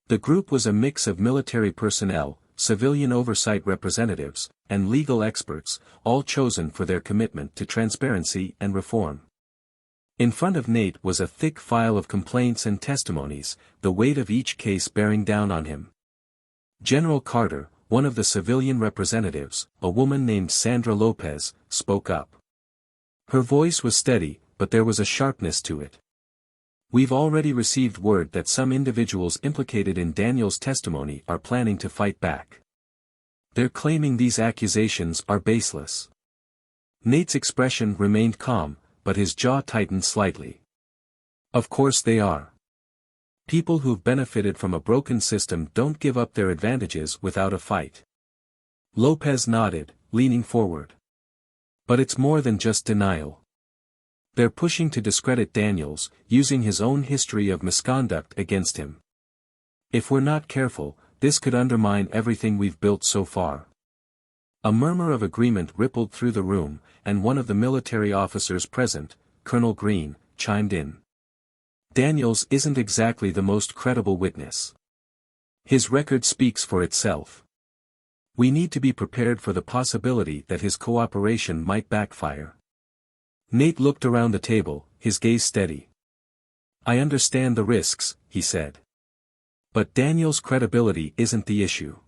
The group was a mix of military personnel, civilian oversight representatives, and legal experts, all chosen for their commitment to transparency and reform. In front of Nate was a thick file of complaints and testimonies, the weight of each case bearing down on him. General Carter, one of the civilian representatives, a woman named Sandra Lopez, spoke up. Her voice was steady, but there was a sharpness to it. "We've already received word that some individuals implicated in Daniels' testimony are planning to fight back. They're claiming these accusations are baseless." Nate's expression remained calm, but his jaw tightened slightly. Of course they are. People who've benefited from a broken system don't give up their advantages without a fight. Lopez nodded, leaning forward. But it's more than just denial. They're pushing to discredit Daniels, using his own history of misconduct against him. If we're not careful, this could undermine everything we've built so far. A murmur of agreement rippled through the room, and one of the military officers present, Colonel Green, chimed in. Daniels isn't exactly the most credible witness. His record speaks for itself. We need to be prepared for the possibility that his cooperation might backfire. Nate looked around the table, his gaze steady. I understand the risks, he said. But Daniels' credibility isn't the issue.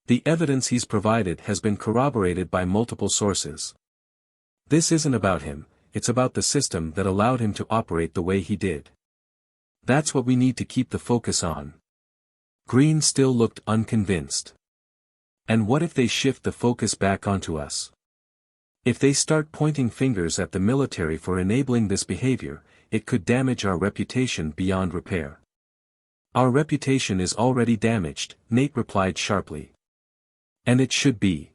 The evidence he's provided has been corroborated by multiple sources. This isn't about him, it's about the system that allowed him to operate the way he did. That's what we need to keep the focus on. Green still looked unconvinced. And what if they shift the focus back onto us? If they start pointing fingers at the military for enabling this behavior, it could damage our reputation beyond repair. Our reputation is already damaged, Nate replied sharply. And it should be.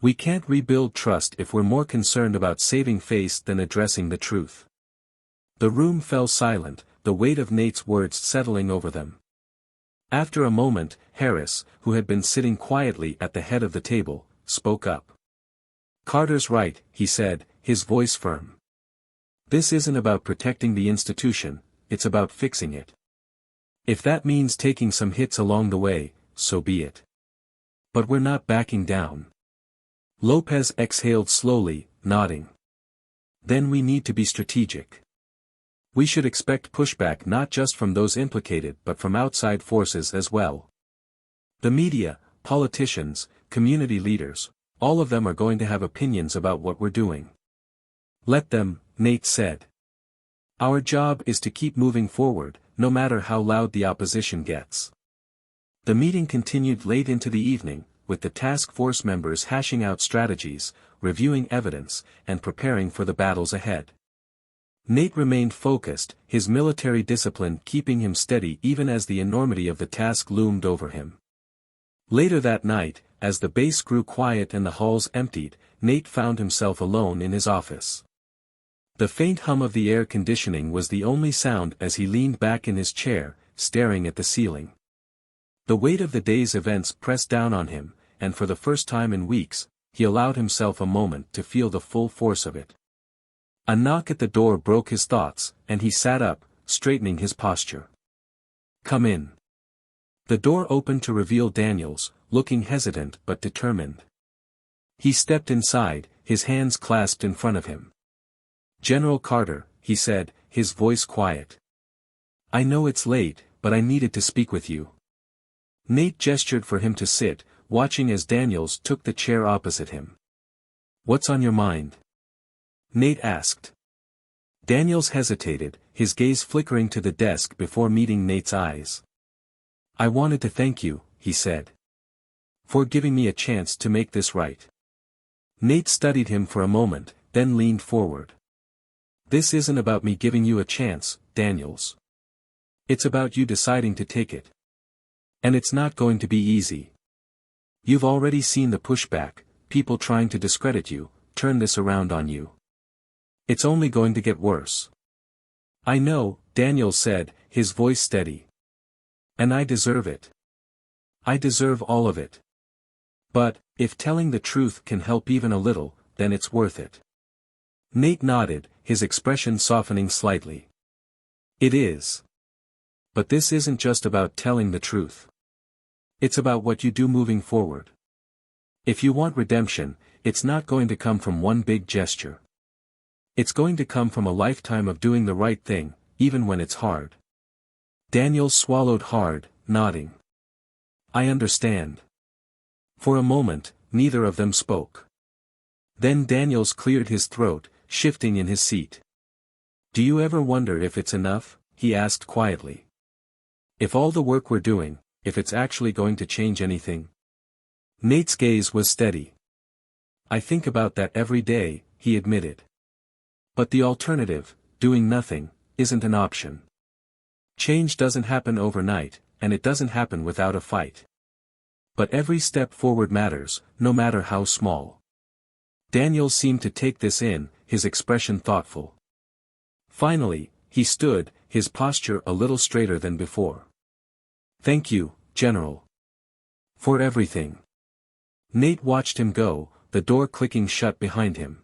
We can't rebuild trust if we're more concerned about saving face than addressing the truth. The room fell silent, the weight of Nate's words settling over them. After a moment, Harris, who had been sitting quietly at the head of the table, spoke up. Carter's right, he said, his voice firm. This isn't about protecting the institution, it's about fixing it. If that means taking some hits along the way, so be it. But we're not backing down. Lopez exhaled slowly, nodding. Then we need to be strategic. We should expect pushback not just from those implicated but from outside forces as well. The media, politicians, community leaders, all of them are going to have opinions about what we're doing. Let them, Nate said. Our job is to keep moving forward, no matter how loud the opposition gets. The meeting continued late into the evening, with the task force members hashing out strategies, reviewing evidence, and preparing for the battles ahead. Nate remained focused, his military discipline keeping him steady even as the enormity of the task loomed over him. Later that night, as the base grew quiet and the halls emptied, Nate found himself alone in his office. The faint hum of the air conditioning was the only sound as he leaned back in his chair, staring at the ceiling. The weight of the day's events pressed down on him, and for the first time in weeks, he allowed himself a moment to feel the full force of it. A knock at the door broke his thoughts, and he sat up, straightening his posture. Come in. The door opened to reveal Daniels, looking hesitant but determined. He stepped inside, his hands clasped in front of him. General Carter, he said, his voice quiet. I know it's late, but I needed to speak with you. Nate gestured for him to sit, watching as Daniels took the chair opposite him. What's on your mind? Nate asked. Daniels hesitated, his gaze flickering to the desk before meeting Nate's eyes. I wanted to thank you, he said. For giving me a chance to make this right. Nate studied him for a moment, then leaned forward. This isn't about me giving you a chance, Daniels. It's about you deciding to take it. And it's not going to be easy. You've already seen the pushback, people trying to discredit you, turn this around on you. It's only going to get worse. I know, Daniels said, his voice steady. And I deserve it. I deserve all of it. But, if telling the truth can help even a little, then it's worth it. Nate nodded, his expression softening slightly. It is. But this isn't just about telling the truth. It's about what you do moving forward. If you want redemption, it's not going to come from one big gesture. It's going to come from a lifetime of doing the right thing, even when it's hard. Daniels swallowed hard, nodding. I understand. For a moment, neither of them spoke. Then Daniels cleared his throat, shifting in his seat. Do you ever wonder if it's enough? He asked quietly. If all the work we're doing, if it's actually going to change anything? Nate's gaze was steady. I think about that every day, he admitted. But the alternative, doing nothing, isn't an option. Change doesn't happen overnight, and it doesn't happen without a fight. But every step forward matters, no matter how small. Daniels seemed to take this in, his expression thoughtful. Finally, he stood, his posture a little straighter than before. Thank you, General. For everything. Nate watched him go, the door clicking shut behind him.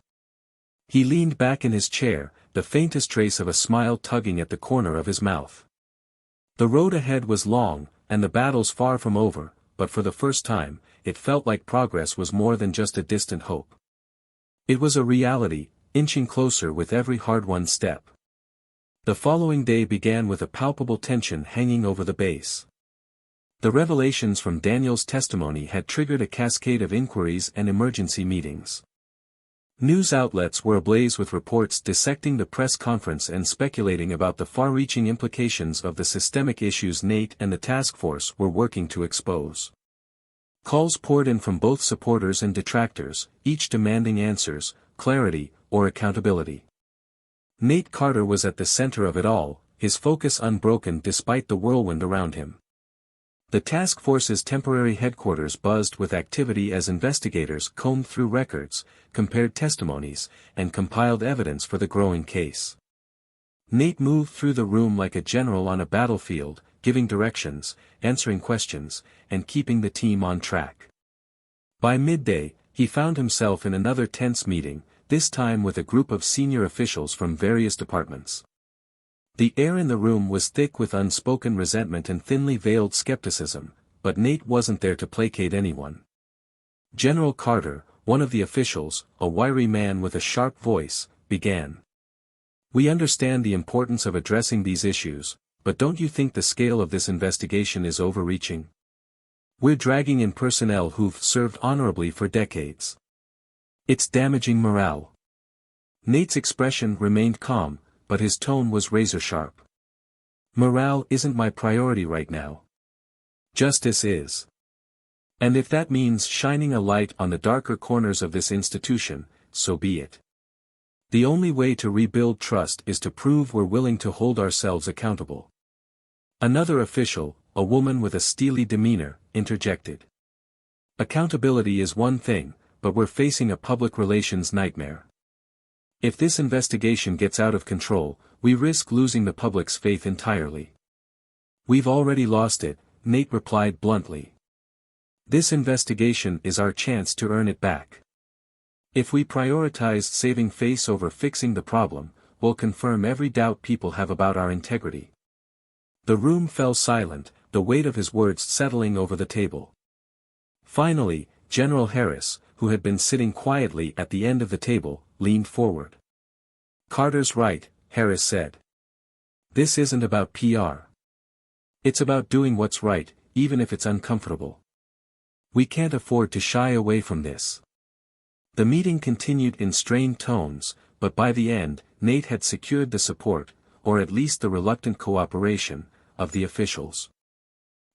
He leaned back in his chair, the faintest trace of a smile tugging at the corner of his mouth. The road ahead was long, and the battles far from over, but for the first time, it felt like progress was more than just a distant hope. It was a reality, inching closer with every hard-won step. The following day began with a palpable tension hanging over the base. The revelations from Daniels' testimony had triggered a cascade of inquiries and emergency meetings. News outlets were ablaze with reports dissecting the press conference and speculating about the far-reaching implications of the systemic issues Nate and the task force were working to expose. Calls poured in from both supporters and detractors, each demanding answers, clarity, or accountability. Nate Carter was at the center of it all, his focus unbroken despite the whirlwind around him. The task force's temporary headquarters buzzed with activity as investigators combed through records, compared testimonies, and compiled evidence for the growing case. Nate moved through the room like a general on a battlefield, giving directions, answering questions, and keeping the team on track. By midday, he found himself in another tense meeting, this time with a group of senior officials from various departments. The air in the room was thick with unspoken resentment and thinly veiled skepticism, but Nate wasn't there to placate anyone. General Carter, one of the officials, a wiry man with a sharp voice, began. We understand the importance of addressing these issues, but don't you think the scale of this investigation is overreaching? We're dragging in personnel who've served honorably for decades. It's damaging morale. Nate's expression remained calm, but his tone was razor-sharp. Morale isn't my priority right now. Justice is. And if that means shining a light on the darker corners of this institution, so be it. The only way to rebuild trust is to prove we're willing to hold ourselves accountable. Another official, a woman with a steely demeanor, interjected. Accountability is one thing, but we're facing a public relations nightmare. If this investigation gets out of control, we risk losing the public's faith entirely. We've already lost it, Nate replied bluntly. This investigation is our chance to earn it back. If we prioritize saving face over fixing the problem, we'll confirm every doubt people have about our integrity. The room fell silent, the weight of his words settling over the table. Finally, General Harris, who had been sitting quietly at the end of the table, leaned forward. Carter's right, Harris said. This isn't about PR. It's about doing what's right, even if it's uncomfortable. We can't afford to shy away from this. The meeting continued in strained tones, but by the end, Nate had secured the support, or at least the reluctant cooperation, of the officials.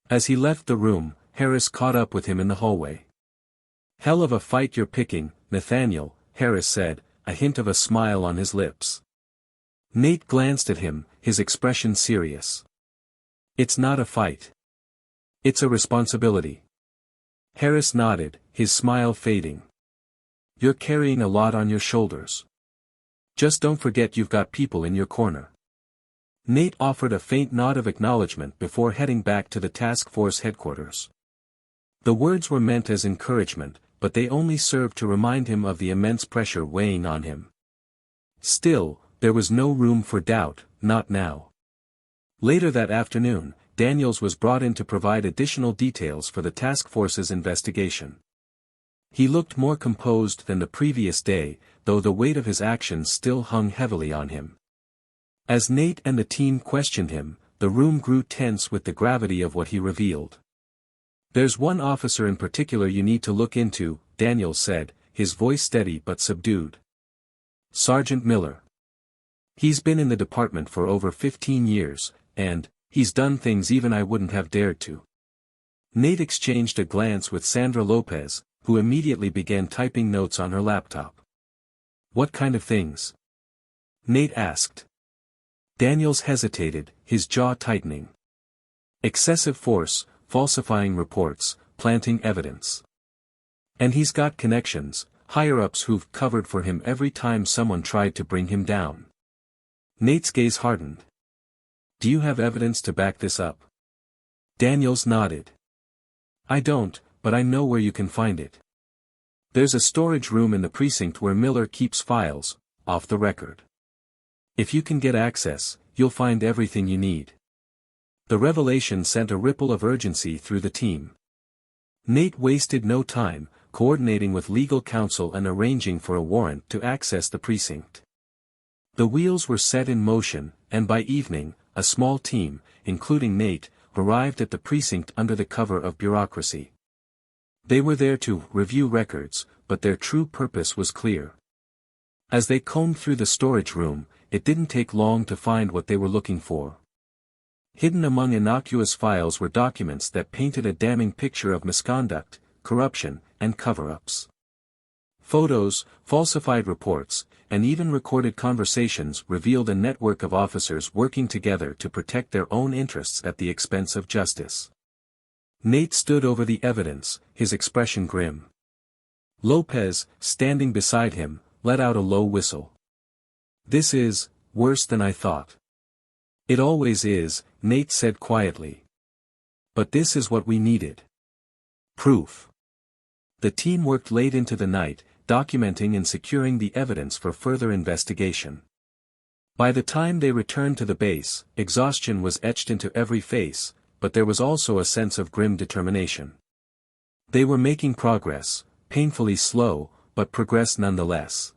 As he left the room, Harris caught up with him in the hallway. Hell of a fight you're picking, Nathaniel, Harris said, a hint of a smile on his lips. Nate glanced at him, his expression serious. It's not a fight. It's a responsibility. Harris nodded, his smile fading. You're carrying a lot on your shoulders. Just don't forget you've got people in your corner. Nate offered a faint nod of acknowledgement before heading back to the task force headquarters. The words were meant as encouragement, but they only served to remind him of the immense pressure weighing on him. Still, there was no room for doubt, not now. Later that afternoon, Daniels was brought in to provide additional details for the task force's investigation. He looked more composed than the previous day, though the weight of his actions still hung heavily on him. As Nate and the team questioned him, the room grew tense with the gravity of what he revealed. There's one officer in particular you need to look into, Daniels said, his voice steady but subdued. Sergeant Miller. He's been in the department for over 15 years, and he's done things even I wouldn't have dared to. Nate exchanged a glance with Sandra Lopez, who immediately began typing notes on her laptop. "What kind of things?" Nate asked. Daniels hesitated, his jaw tightening. "Excessive force, falsifying reports, planting evidence. And he's got connections, higher-ups who've covered for him every time someone tried to bring him down." Nate's gaze hardened. "Do you have evidence to back this up?" Daniels nodded. "I don't, but I know where you can find it. There's a storage room in the precinct where Miller keeps files, off the record. If you can get access, you'll find everything you need." The revelation sent a ripple of urgency through the team. Nate wasted no time, coordinating with legal counsel and arranging for a warrant to access the precinct. The wheels were set in motion, and by evening, a small team, including Nate, arrived at the precinct under the cover of bureaucracy. They were there to review records, but their true purpose was clear. As they combed through the storage room, it didn't take long to find what they were looking for. Hidden among innocuous files were documents that painted a damning picture of misconduct, corruption, and cover-ups. Photos, falsified reports, and even recorded conversations revealed a network of officers working together to protect their own interests at the expense of justice. Nate stood over the evidence, his expression grim. Lopez, standing beside him, let out a low whistle. "This is worse than I thought." "It always is," Nate said quietly. "But this is what we needed. Proof." The team worked late into the night, documenting and securing the evidence for further investigation. By the time they returned to the base, exhaustion was etched into every face, but there was also a sense of grim determination. They were making progress, painfully slow, but progress nonetheless.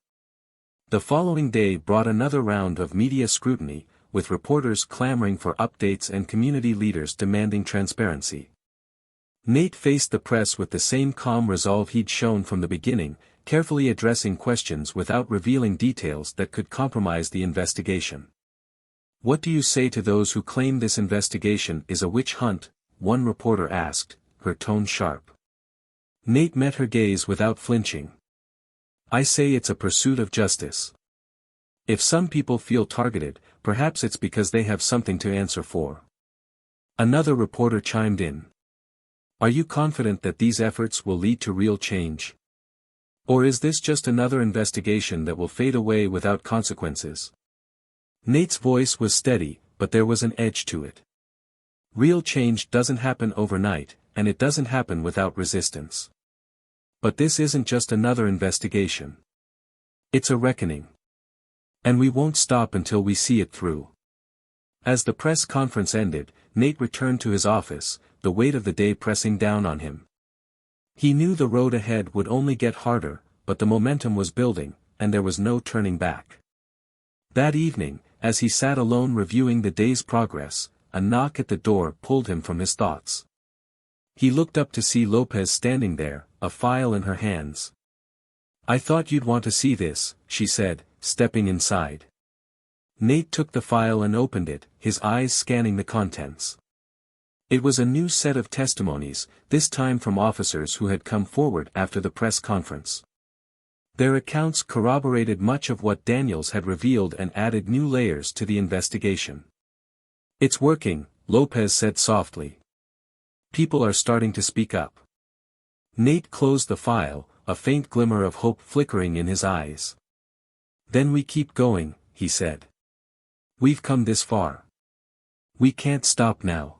The following day brought another round of media scrutiny, with reporters clamoring for updates and community leaders demanding transparency. Nate faced the press with the same calm resolve he'd shown from the beginning, carefully addressing questions without revealing details that could compromise the investigation. "What do you say to those who claim this investigation is a witch hunt?" one reporter asked, her tone sharp. Nate met her gaze without flinching. "I say it's a pursuit of justice. If some people feel targeted, perhaps it's because they have something to answer for." Another reporter chimed in. "Are you confident that these efforts will lead to real change? Or is this just another investigation that will fade away without consequences?" Nate's voice was steady, but there was an edge to it. Real change doesn't happen overnight, and it doesn't happen without resistance. But this isn't just another investigation. It's a reckoning. And we won't stop until we see it through. As the press conference ended, Nate returned to his office, the weight of the day pressing down on him. He knew the road ahead would only get harder, but the momentum was building, and there was no turning back. That evening, as he sat alone reviewing the day's progress, a knock at the door pulled him from his thoughts. He looked up to see Lopez standing there, a file in her hands. "I thought you'd want to see this," she said, stepping inside. Nate took the file and opened it, his eyes scanning the contents. It was a new set of testimonies, this time from officers who had come forward after the press conference. Their accounts corroborated much of what Daniels had revealed and added new layers to the investigation. "It's working," Lopez said softly. "People are starting to speak up." Nate closed the file, a faint glimmer of hope flickering in his eyes. "Then we keep going," he said. "We've come this far. We can't stop now."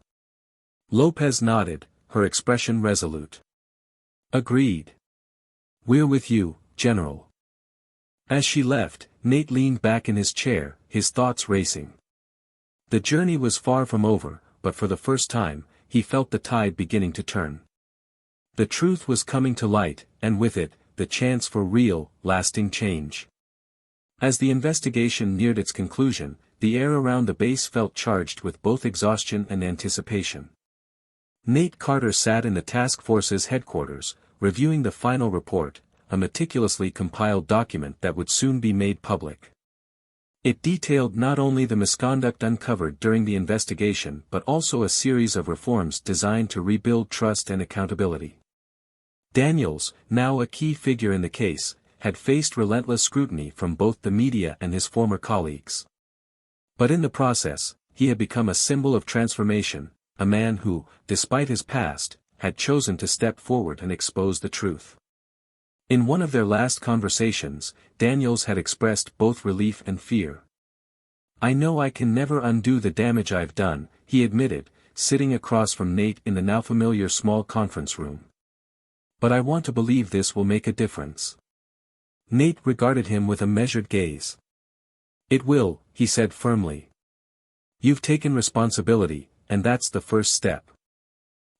Lopez nodded, her expression resolute. "Agreed. We're with you, General." As she left, Nate leaned back in his chair, his thoughts racing. The journey was far from over, but for the first time, he felt the tide beginning to turn. The truth was coming to light, and with it, the chance for real, lasting change. As the investigation neared its conclusion, the air around the base felt charged with both exhaustion and anticipation. Nate Carter sat in the task force's headquarters, reviewing the final report, a meticulously compiled document that would soon be made public. It detailed not only the misconduct uncovered during the investigation but also a series of reforms designed to rebuild trust and accountability. Daniels, now a key figure in the case, had faced relentless scrutiny from both the media and his former colleagues. But in the process, he had become a symbol of transformation, a man who, despite his past, had chosen to step forward and expose the truth. In one of their last conversations, Daniels had expressed both relief and fear. "I know I can never undo the damage I've done," he admitted, sitting across from Nate in the now familiar small conference room. "But I want to believe this will make a difference." Nate regarded him with a measured gaze. "It will," he said firmly. "You've taken responsibility, and that's the first step.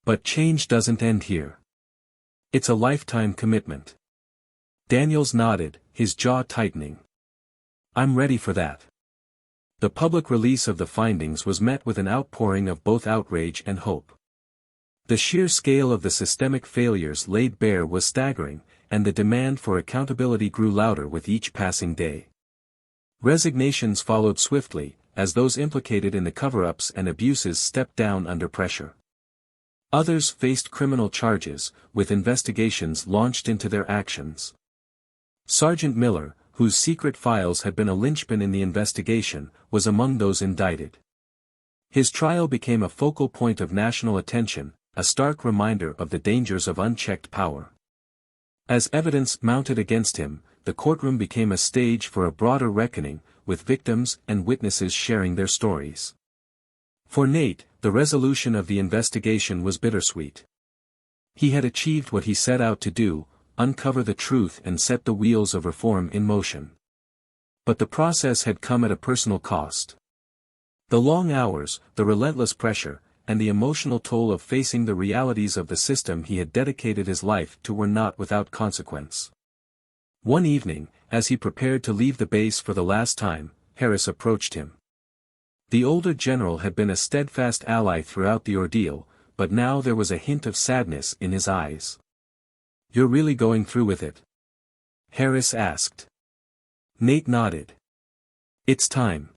But change doesn't end here. It's a lifetime commitment." Daniels nodded, his jaw tightening. "I'm ready for that." The public release of the findings was met with an outpouring of both outrage and hope. The sheer scale of the systemic failures laid bare was staggering, and the demand for accountability grew louder with each passing day. Resignations followed swiftly, as those implicated in the cover-ups and abuses stepped down under pressure. Others faced criminal charges, with investigations launched into their actions. Sergeant Miller, whose secret files had been a linchpin in the investigation, was among those indicted. His trial became a focal point of national attention, a stark reminder of the dangers of unchecked power. As evidence mounted against him, the courtroom became a stage for a broader reckoning, with victims and witnesses sharing their stories. For Nate, the resolution of the investigation was bittersweet. He had achieved what he set out to do, uncover the truth and set the wheels of reform in motion. But the process had come at a personal cost. The long hours, the relentless pressure, and the emotional toll of facing the realities of the system he had dedicated his life to were not without consequence. One evening, as he prepared to leave the base for the last time, Harris approached him. The older general had been a steadfast ally throughout the ordeal, but now there was a hint of sadness in his eyes. "You're really going through with it?" Harris asked. Nate nodded. "It's time.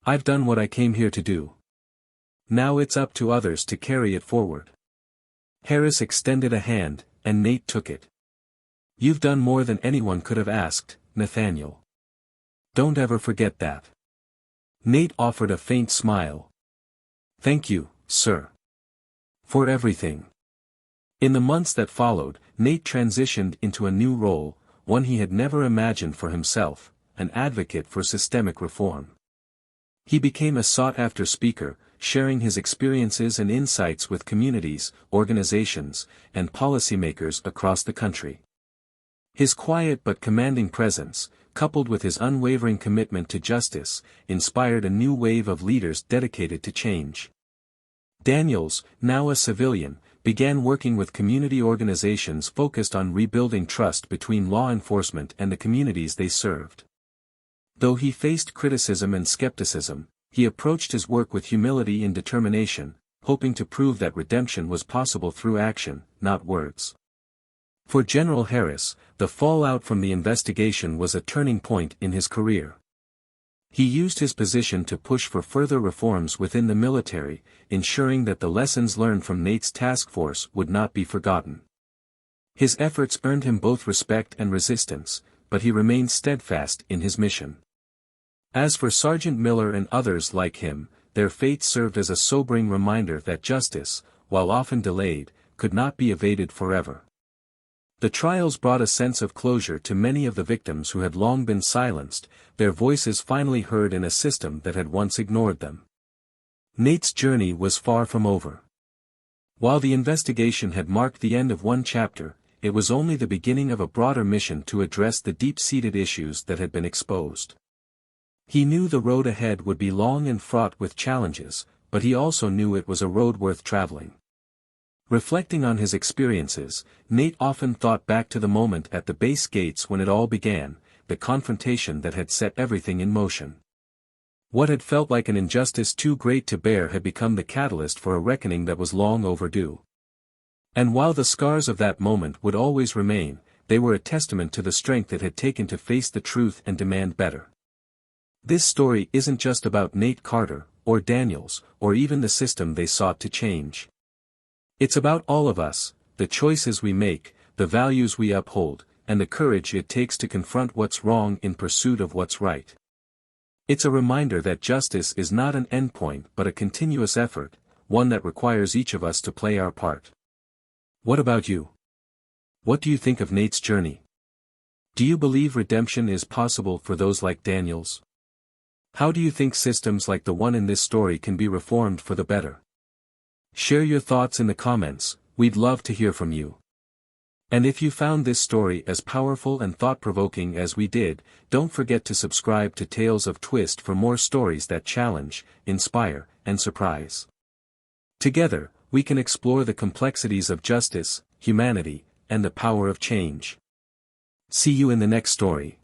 I've done what I came here to do. Now it's up to others to carry it forward." Harris extended a hand, and Nate took it. "You've done more than anyone could have asked, Nathaniel. Don't ever forget that." Nate offered a faint smile. "Thank you, sir. For everything." In the months that followed, Nate transitioned into a new role, one he had never imagined for himself, an advocate for systemic reform. He became a sought-after speaker, sharing his experiences and insights with communities, organizations, and policymakers across the country. His quiet but commanding presence, coupled with his unwavering commitment to justice, inspired a new wave of leaders dedicated to change. Daniels, now a civilian, began working with community organizations focused on rebuilding trust between law enforcement and the communities they served. Though he faced criticism and skepticism, he approached his work with humility and determination, hoping to prove that redemption was possible through action, not words. For General Harris, the fallout from the investigation was a turning point in his career. He used his position to push for further reforms within the military, ensuring that the lessons learned from Nate's task force would not be forgotten. His efforts earned him both respect and resistance, but he remained steadfast in his mission. As for Sergeant Miller and others like him, their fate served as a sobering reminder that justice, while often delayed, could not be evaded forever. The trials brought a sense of closure to many of the victims who had long been silenced, their voices finally heard in a system that had once ignored them. Nate's journey was far from over. While the investigation had marked the end of one chapter, it was only the beginning of a broader mission to address the deep-seated issues that had been exposed. He knew the road ahead would be long and fraught with challenges, but he also knew it was a road worth traveling. Reflecting on his experiences, Nate often thought back to the moment at the base gates when it all began, the confrontation that had set everything in motion. What had felt like an injustice too great to bear had become the catalyst for a reckoning that was long overdue. And while the scars of that moment would always remain, they were a testament to the strength it had taken to face the truth and demand better. This story isn't just about Nate Carter, or Daniels, or even the system they sought to change. It's about all of us, the choices we make, the values we uphold, and the courage it takes to confront what's wrong in pursuit of what's right. It's a reminder that justice is not an endpoint but a continuous effort, one that requires each of us to play our part. What about you? What do you think of Nate's journey? Do you believe redemption is possible for those like Daniels? How do you think systems like the one in this story can be reformed for the better? Share your thoughts in the comments, we'd love to hear from you. And if you found this story as powerful and thought-provoking as we did, don't forget to subscribe to Tales of Twist for more stories that challenge, inspire, and surprise. Together, we can explore the complexities of justice, humanity, and the power of change. See you in the next story.